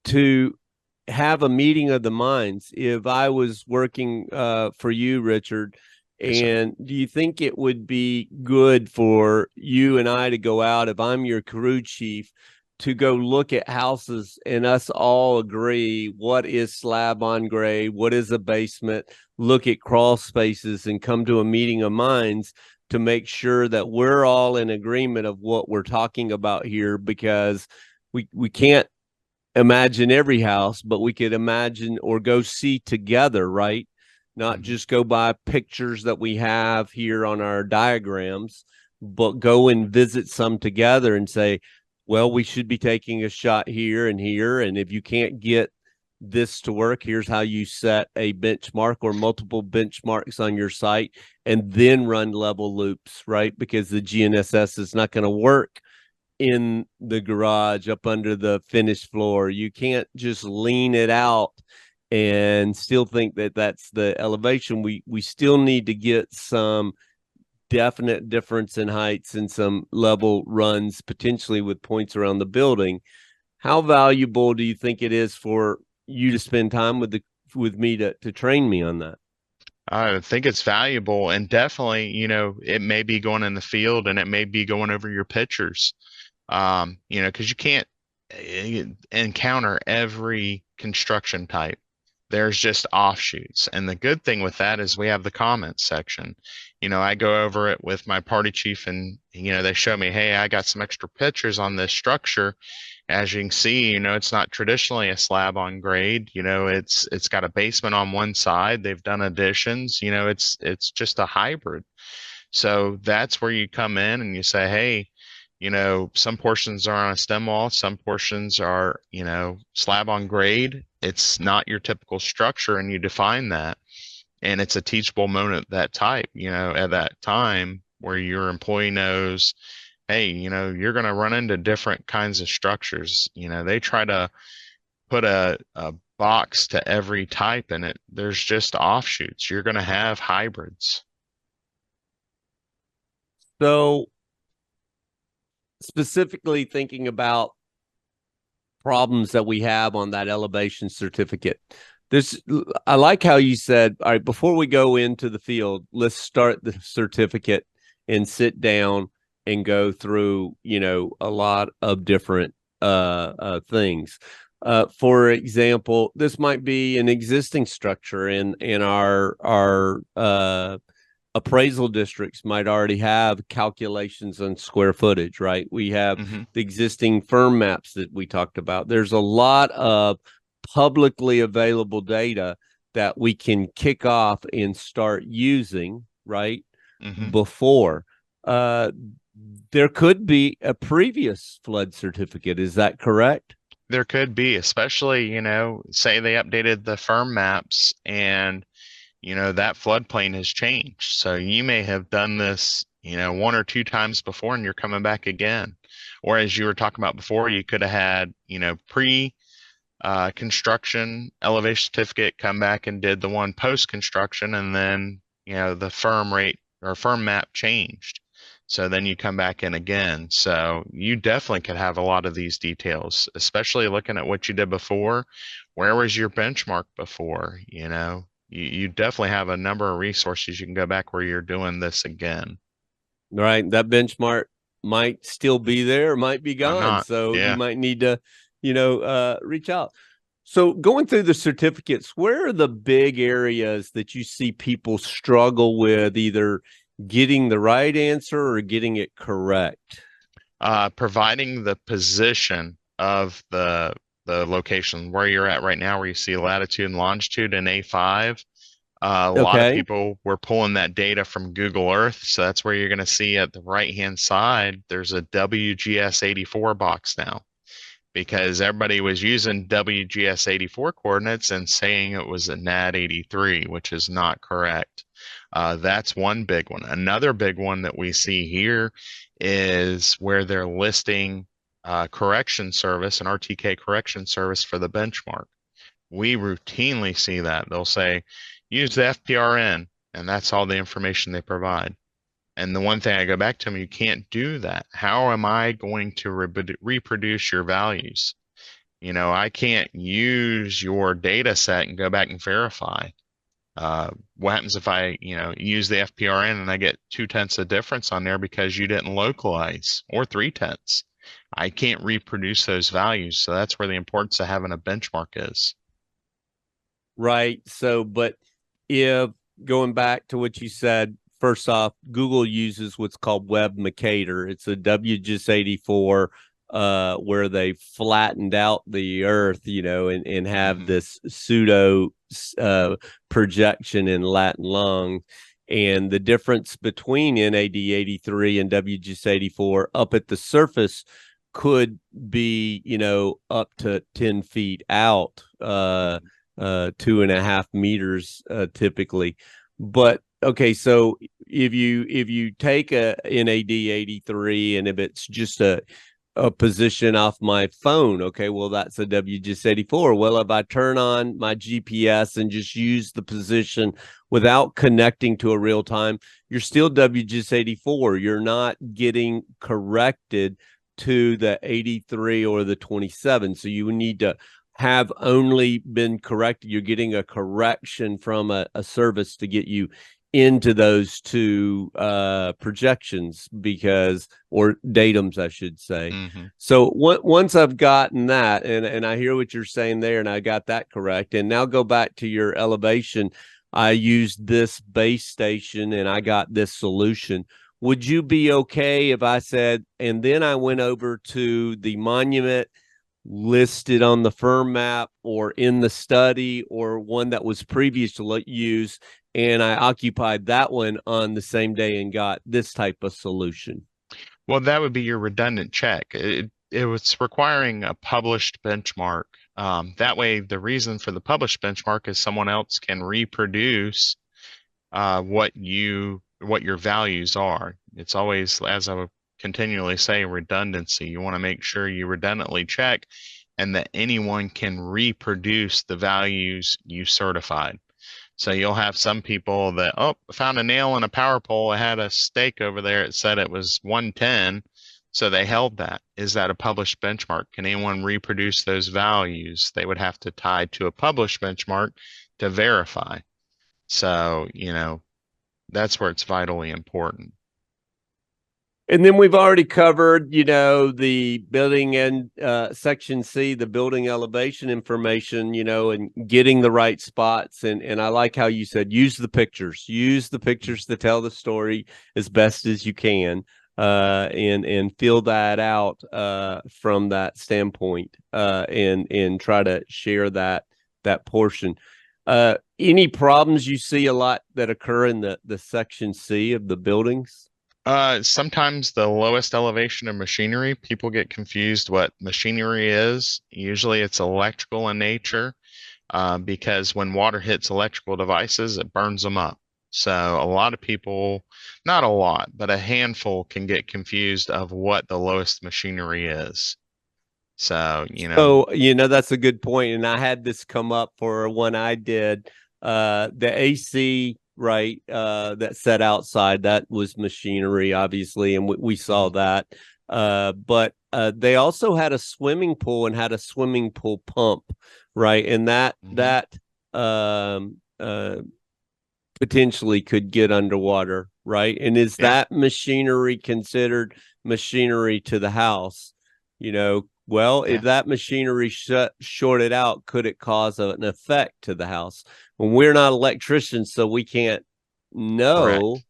to have a meeting of the minds, if I was working for you, Richard, Yes, sir. and do you think it would be good for you and I to go out, if I'm your crew chief, to go look at houses and us all agree what is slab on grade, what is a basement, look at crawl spaces and come to a meeting of minds to make sure that we're all in agreement of what we're talking about here, because we can't imagine every house, but we could imagine or go see together, right? Not just go by pictures that we have here on our diagrams, but go and visit some together and say, well, we should be taking a shot here and here. And if you can't get this to work, here's how you set a benchmark or multiple benchmarks on your site and then run level loops, right? Because the GNSS is not going to work in the garage up under the finished floor. You can't just lean it out and still think that that's the elevation. We still need to get some definite difference in heights and some level runs potentially with points around the building. How valuable do you think it is for you to spend time with me to train me on that? I think it's valuable, and definitely, it may be going in the field and it may be going over your pictures. Because you can't encounter every construction type. There's just offshoots. And the good thing with that is we have the comments section. I go over it with my party chief and, they show me, hey, I got some extra pictures on this structure. As you can see, it's not traditionally a slab on grade. It's got a basement on one side. They've done additions. It's just a hybrid. So that's where you come in and you say, hey, some portions are on a stem wall, some portions are, slab on grade. It's not your typical structure, and you define that. And it's a teachable moment that type, at that time where your employee knows, hey, you're going to run into different kinds of structures. They try to put a box to every type, and there's just offshoots. You're going to have hybrids. So specifically thinking about problems that we have on that elevation certificate. I like how you said, all right, before we go into the field, let's start the certificate and sit down and go through, a lot of different things. For example, this might be an existing structure in our appraisal districts might already have calculations on square footage, right? We have Hmm. the existing firm maps that we talked about. There's a lot of publicly available data that we can kick off and start using, right? Hmm. Before uh, there could be a previous flood certificate. Is that correct? There could be, especially, say they updated the firm maps and, that floodplain has changed. So you may have done this, one or two times before and you're coming back again. Or as you were talking about before, you could have had, pre construction elevation certificate, come back and did the one post construction, and then the firm rate or firm map changed. So then you come back in again. So you definitely could have a lot of these details, especially looking at what you did before. Where was your benchmark before? You definitely have a number of resources you can go back where you're doing this again. Right. That benchmark might still be there, might be I'm gone. not. So you Yeah. might need to, reach out. So going through the certificates, where are the big areas that you see people struggle with either getting the right answer or getting it correct? Providing the position of the location where you're at right now, where you see latitude and longitude in A5. A lot of Okay. people were pulling that data from Google Earth, so that's where you're going to see at the right-hand side, there's a WGS 84 box now because everybody was using WGS 84 coordinates and saying it was a NAD 83, which is not correct. That's one big one. Another big one that we see here is where they're listing correction service, an RTK correction service for the benchmark. We routinely see that. They'll say, use the FPRN, and that's all the information they provide. And the one thing I go back to them, you can't do that. How am I going to reproduce your values? I can't use your data set and go back and verify. What happens if I, use the FPRN and I get 2/10 of difference on there because you didn't localize, or 3/10? I can't reproduce those values. So that's where the importance of having a benchmark is. Right. So, but if going back to what you said, first off, Google uses what's called Web Mercator. It's a WGIS 84 where they flattened out the earth, and have Hmm. this pseudo uh, projection in Latin long. And the difference between NAD 83 and WGIS 84 up at the surface could be, up to 10 feet out. 2.5 meters typically. But okay, so if you take a NAD 83 and if it's just a position off my phone, okay, well that's a WGIS 84. Well, if I turn on my GPS and just use the position without connecting to a real time, you're still WGIS 84. You're not getting corrected to the 83 or the 27. So you need to have only been corrected. You're getting a correction from a service to get you into those two projections or datums, I should say. Hmm. So once I've gotten that, and I hear what you're saying there, and I got that correct, and now go back to your elevation. I used this base station and I got this solution. Would you be okay if I said, and then I went over to the monument listed on the firm map or in the study or one that was previously used, and I occupied that one on the same day and got this type of solution? Well, that would be your redundant check. It was requiring a published benchmark. That way, the reason for the published benchmark is someone else can reproduce what your values are. It's always, as I would continually say, redundancy. You want to make sure you redundantly check and that anyone can reproduce the values you certified. So you'll have some people that, oh, found a nail in a power pole. I had a stake over there. It said it was 110. So they held that. Is that a published benchmark? Can anyone reproduce those values? They would have to tie to a published benchmark to verify. So, that's where it's vitally important. And then we've already covered, the building and section C, the building elevation information, and getting the right spots. And I like how you said use the pictures to tell the story as best as you can, and fill that out from that standpoint, and try to share that portion. Any problems you see a lot that occur in the section C of the buildings? Sometimes the lowest elevation of machinery, people get confused what machinery is. Usually it's electrical in nature, because when water hits electrical devices, it burns them up. So a lot of people, not a lot, but a handful can get confused of what the lowest machinery is. So, So, that's a good point. And I had this come up for one I did. The AC, right, that set outside, that was machinery, obviously, and we saw mhm, that. But they also had a swimming pool and had a swimming pool pump, right? And that mhm, that potentially could get underwater, right? And is yeah, that machinery considered machinery to the house? Well, if yeah, that machinery shorted out, could it cause an effect to the house? When we're not electricians, so we can't know. correct.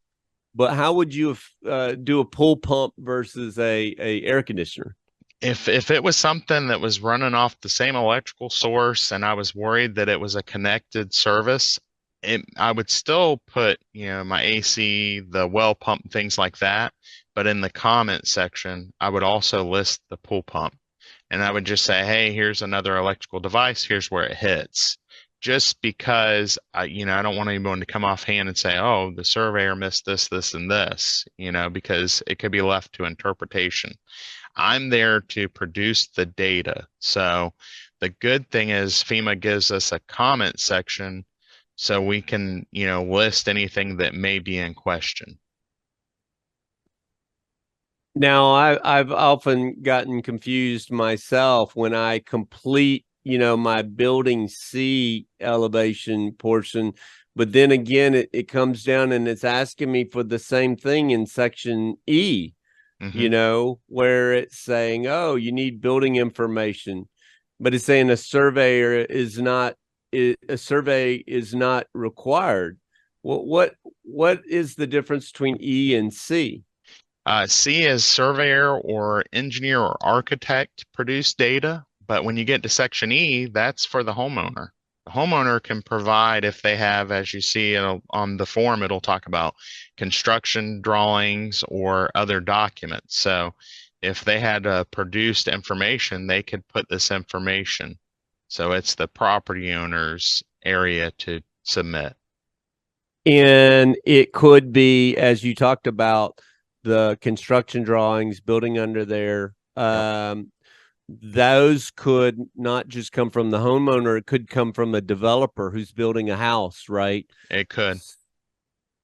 But how would you do a pool pump versus a air conditioner? If it was something that was running off the same electrical source and I was worried that it was a connected service, I would still put, my AC, the well pump, things like that. But in the comment section, I would also list the pool pump. And I would just say, hey, here's another electrical device. Here's where it hits. Just because I don't want anyone to come offhand and say, oh, the surveyor missed this, this, and this, because it could be left to interpretation. I'm there to produce the data. So the good thing is FEMA gives us a comment section so we can, list anything that may be in question. Now, I've often gotten confused myself when I complete, my building C elevation portion, but then again, it comes down and it's asking me for the same thing in section E, Hmm. where it's saying, oh, you need building information, but it's saying a survey is not required. What is the difference between E and C? C is surveyor or engineer or architect produced data, but when you get to section E, that's for the homeowner. The homeowner can provide if they have, as you see on the form, it'll talk about construction drawings or other documents. So if they had produced information, they could put this information. So it's the property owner's area to submit. And it could be, as you talked about, the construction drawings, building under there. Yep, Those could not just come from the homeowner, it could come from a developer who's building a house, right? it could.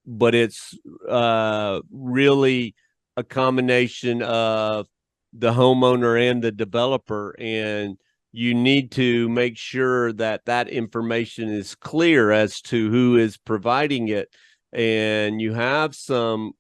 But it's really a combination of the homeowner and the developer. And you need to make sure that that information is clear as to who is providing it. And you have some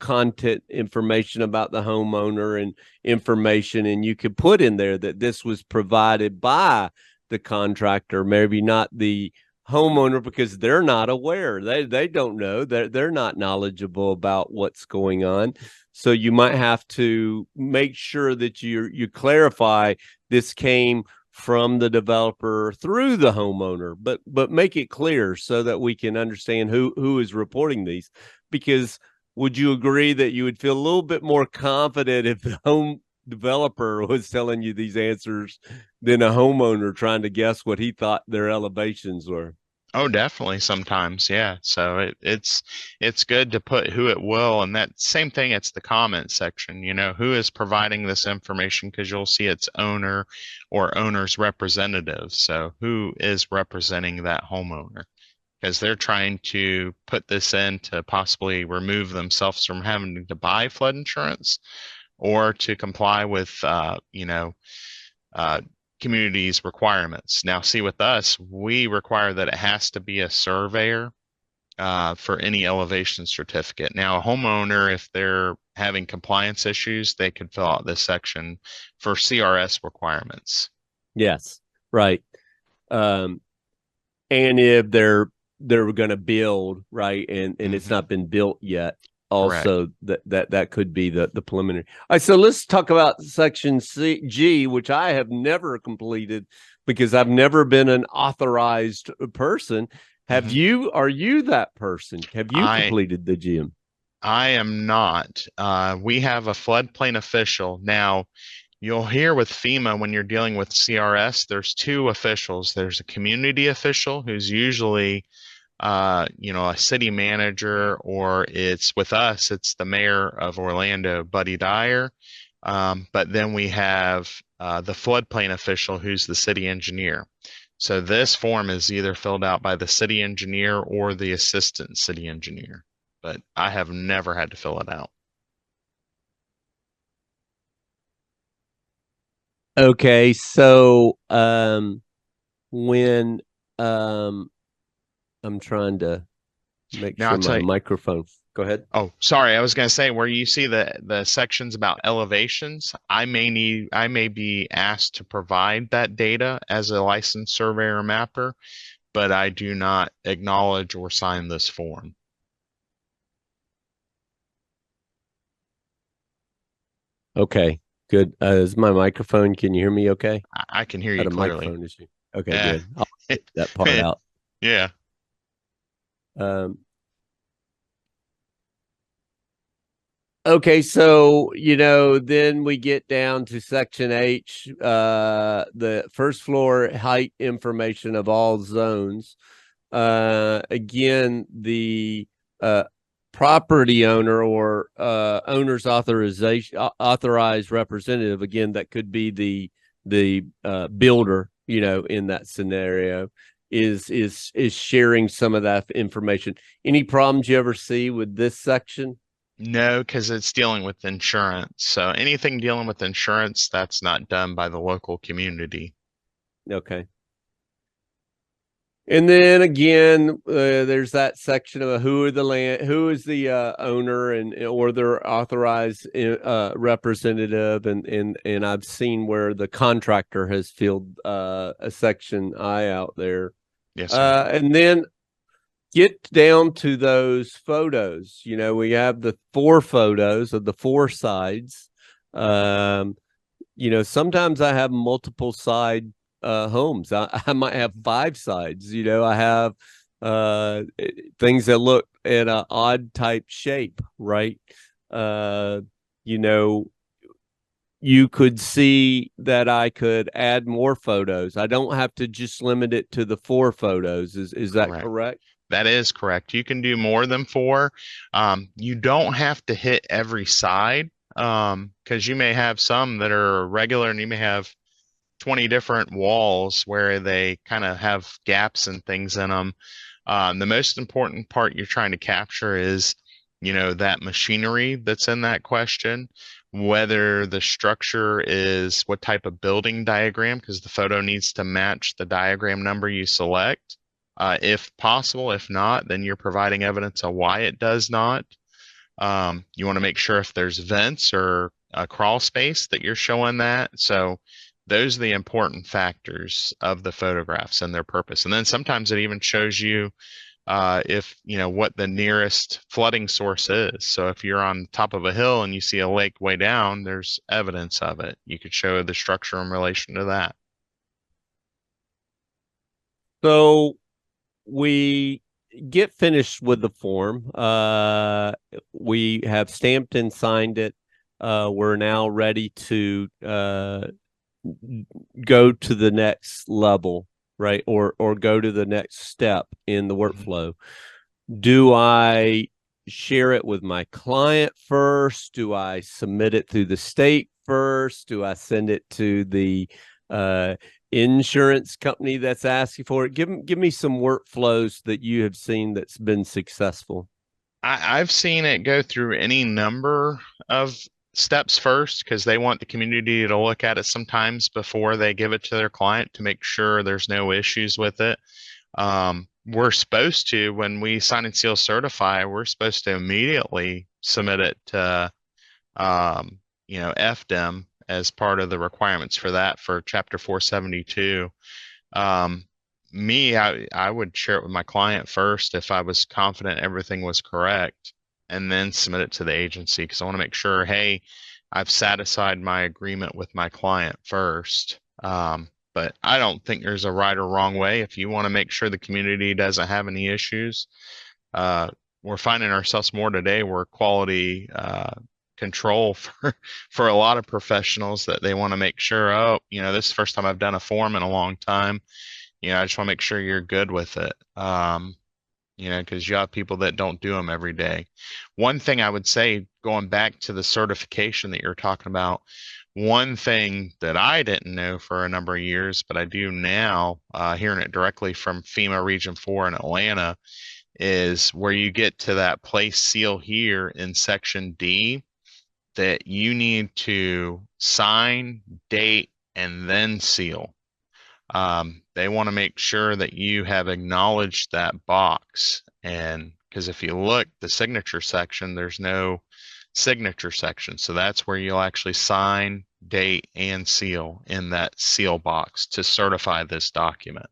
content information about the homeowner and information, and you could put in there that this was provided by the contractor, maybe not the homeowner, because they're not aware, they don't know, they're not knowledgeable about what's going on. So you might have to make sure that you clarify this came from the developer through the homeowner, but make it clear so that we can understand who is reporting these. Because would you agree that you would feel a little bit more confident if the home developer was telling you these answers than a homeowner trying to guess what he thought their elevations were? Oh, definitely sometimes, yeah. So it's good to put who it will, and that same thing, it's the comment section, who is providing this information because you'll see its owner or owner's representative. So who is representing that homeowner? Because they're trying to put this in to possibly remove themselves from having to buy flood insurance or to comply with uh, community's requirements. Now, see, with us, we require that it has to be a surveyor for any elevation certificate. Now, a homeowner, if they're having compliance issues, they could fill out this section for CRS requirements. Yes, right. Um, and if they're going to build, right, and it's Hmm. not been built yet, Correct. also that could be the preliminary. All right, so let's talk about section G, which I have never completed because I've never been an authorized person. Have Hmm. you? Are you that person? Have you I completed the GM? I am not. We have a floodplain official. Now, you'll hear with FEMA when you're dealing with CRS, there's two officials. There's a community official who's usually a city manager, or it's with us, it's the mayor of Orlando, Buddy Dyer. But then we have the floodplain official who's the city engineer. So this form is either filled out by the city engineer or the assistant city engineer, but I have never had to fill it out. Okay, so when um I'm trying to make Now sure I'll my tell you, microphone. Go ahead. oh, sorry, I was going to say where you see the sections about elevations, I may be asked to provide that data as a licensed surveyor or mapper, but I do not acknowledge or sign this form. Okay, good. Is my microphone? Can you hear me? Okay. I can hear Had you a clearly. microphone issue. Okay, Yeah. good. I'll get that part out. Yeah. Um, okay, so then we get down to section H, the first floor height information of all zones. Again, the uh, property owner or owner's authorized representative. Again, that could be the builder. In that scenario, is sharing some of that information. Any problems you ever see with this section? No, because it's dealing with insurance. So anything dealing with insurance, that's not done by the local community. Okay. And then again, there's that section of who is the owner or their authorized representative, and I've seen where the contractor has filled a section I out there, Yes, sir. and then get down to those photos. We have the four photos of the four sides. Um, sometimes I have multiple side homes. I might have five sides. I have things that look in an odd type shape, right? Uh, you know, you could see that I could add more photos. I don't have to just limit it to the four photos. Is that Correct. correct? That is correct. You can do more than four. You don't have to hit every side, because you may have some that are regular and you may have 20 different walls where they kind of have gaps and things in them. The most important part you're trying to capture is, that machinery that's in that question, whether the structure is what type of building diagram, because the photo needs to match the diagram number you select. If possible, if not, then you're providing evidence of why it does not. You want to make sure if there's vents or a crawl space that you're showing that. So those are the important factors of the photographs and their purpose. And then sometimes it even shows you if what the nearest flooding source is. So if you're on top of a hill and you see a lake way down, there's evidence of it. You could show the structure in relation to that. So we get finished with the form. We have stamped and signed it. We're now ready to go to the next level, right? Or go to the next step in the Mhm. workflow. Do I share it with my client first? Do I submit it through the state first? Do I send it to the uh, insurance company that's asking for it? Give me some workflows that you have seen that's been successful. I've seen it go through any number of steps first because they want the community to look at it sometimes before they give it to their client to make sure there's no issues with it. we're supposed to, when we sign and seal certify, we're supposed to immediately submit it to, FDEM as part of the requirements for that for Chapter 472. Um, I would share it with my client first if I was confident everything was correct, and then submit it to the agency because I want to make sure, hey, I've satisfied my agreement with my client first. But I don't think there's a right or wrong way. If you want to make sure the community doesn't have any issues, uh, we're finding ourselves more today where quality control for a lot of professionals that they want to make sure, oh, this is the first time I've done a form in a long time. I just want to make sure you're good with it. Because you have people that don't do them every day. One thing I would say, going back to the certification that you're talking about, one thing that I didn't know for a number of years, but I do now, hearing it directly from FEMA Region 4 in Atlanta, is where you get to that place seal here in Section D, that you need to sign, date, and then seal. They want to make sure that you have acknowledged that box. And because if you look, the signature section, there's no signature section. So that's where you'll actually sign, date, and seal in that seal box to certify this document.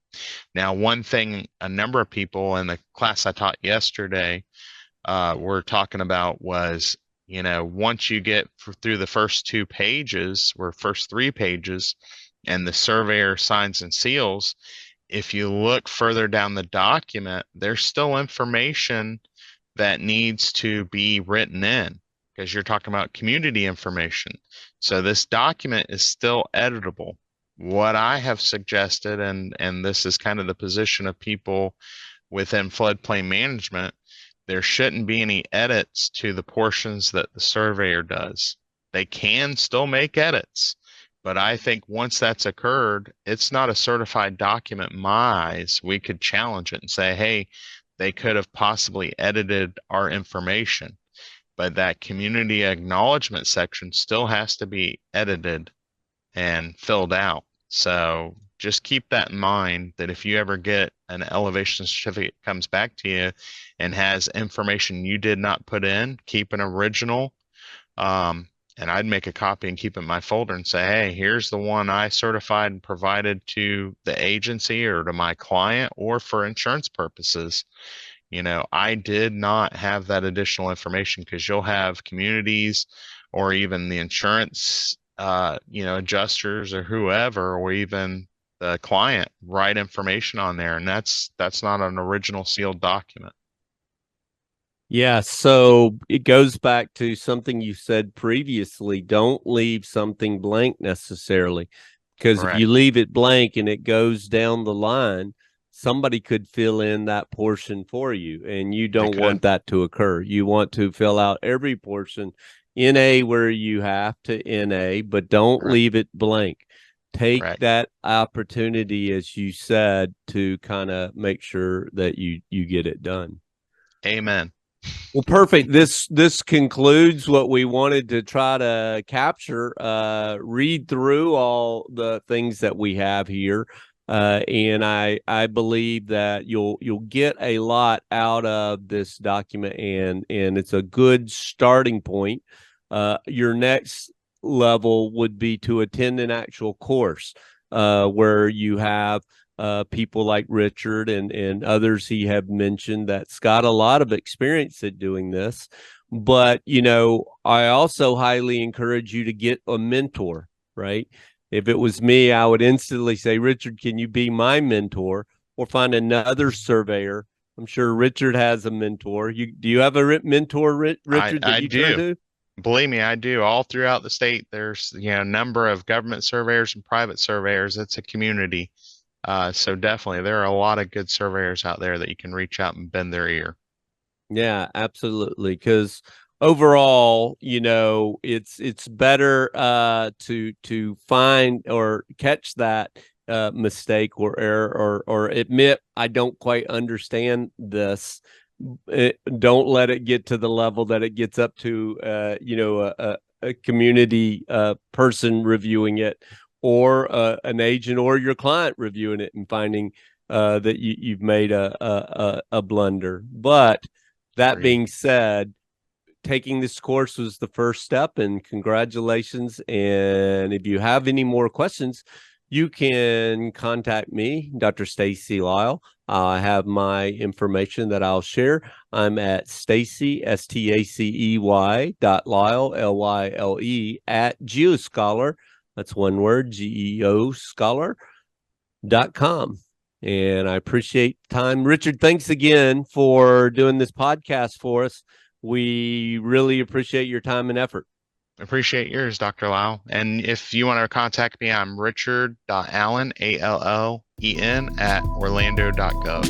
Now, one thing a number of people in the class I taught yesterday were talking about was, once you get through the first 2 pages or first 3 pages, and the surveyor signs and seals, if you look further down the document, there's still information that needs to be written in because you're talking about community information. So this document is still editable. What I have suggested, and this is kind of the position of people within floodplain management, there shouldn't be any edits to the portions that the surveyor does. They can still make edits. But I think once that's occurred, it's not a certified document in my eyes. We could challenge it and say, hey, they could have possibly edited our information. But that community acknowledgement section still has to be edited and filled out. So just keep that in mind, that if you ever get an elevation certificate comes back to you and has information you did not put in, keep an original. And I'd make a copy and keep it in my folder and say, hey, here's the one I certified and provided to the agency or to my client or for insurance purposes. I did not have that additional information because you'll have communities or even the insurance, adjusters or whoever, or even the client write information on there. And that's not an original sealed document. Yeah, so it goes back to something you said previously. Don't leave something blank necessarily, because if Correct. you leave it blank and it goes down the line, somebody could fill in that portion for you, and you They don't want could. that to occur. You want to fill out every portion, NA where you have to NA, but don't Correct. leave it blank. Take Correct. that opportunity, as you said, to kind of make sure that you get it done. Amen. Well, perfect. This concludes what we wanted to try to capture. Read through all the things that we have here, and I believe that you'll get a lot out of this document, and it's a good starting point. Your next level would be to attend an actual course where you have people like Richard and others he have mentioned that's got a lot of experience at doing this. But, I also highly encourage you to get a mentor, right? If it was me, I would instantly say, Richard, can you be my mentor, or find another surveyor? I'm sure Richard has a mentor. Do you have a mentor, Richard, that I you turn do. to? Believe me, I do. All throughout the state, there's a number of government surveyors and private surveyors. It's a community. So definitely, there are a lot of good surveyors out there that you can reach out and bend their ear. Yeah, absolutely. Because overall, it's better to find or catch that mistake or error, or admit I don't quite understand this. Don't let it get to the level that it gets up to a community person reviewing it, or an agent or your client reviewing it and finding that you've made a blunder. But that Agreed. being said, taking this course was the first step, and congratulations. And if you have any more questions, you can contact me, Dr. Stacey Lyle. I have my information that I'll share. I'm at Stacey, Stacey .Lyle, Lyle, at Geoscholar. That's one word, GEO Scholar.com. And I appreciate the time. Richard, thanks again for doing this podcast for us. We really appreciate your time and effort. Appreciate yours, Dr. Lyle. And if you want to contact me, I'm richard.allen, ALLEN, at orlando.gov.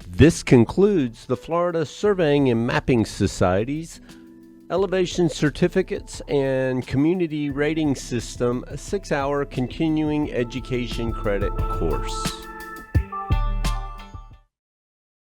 This concludes the Florida Surveying and Mapping Society's Elevation Certificates and Community Rating System 6-hour continuing education credit course.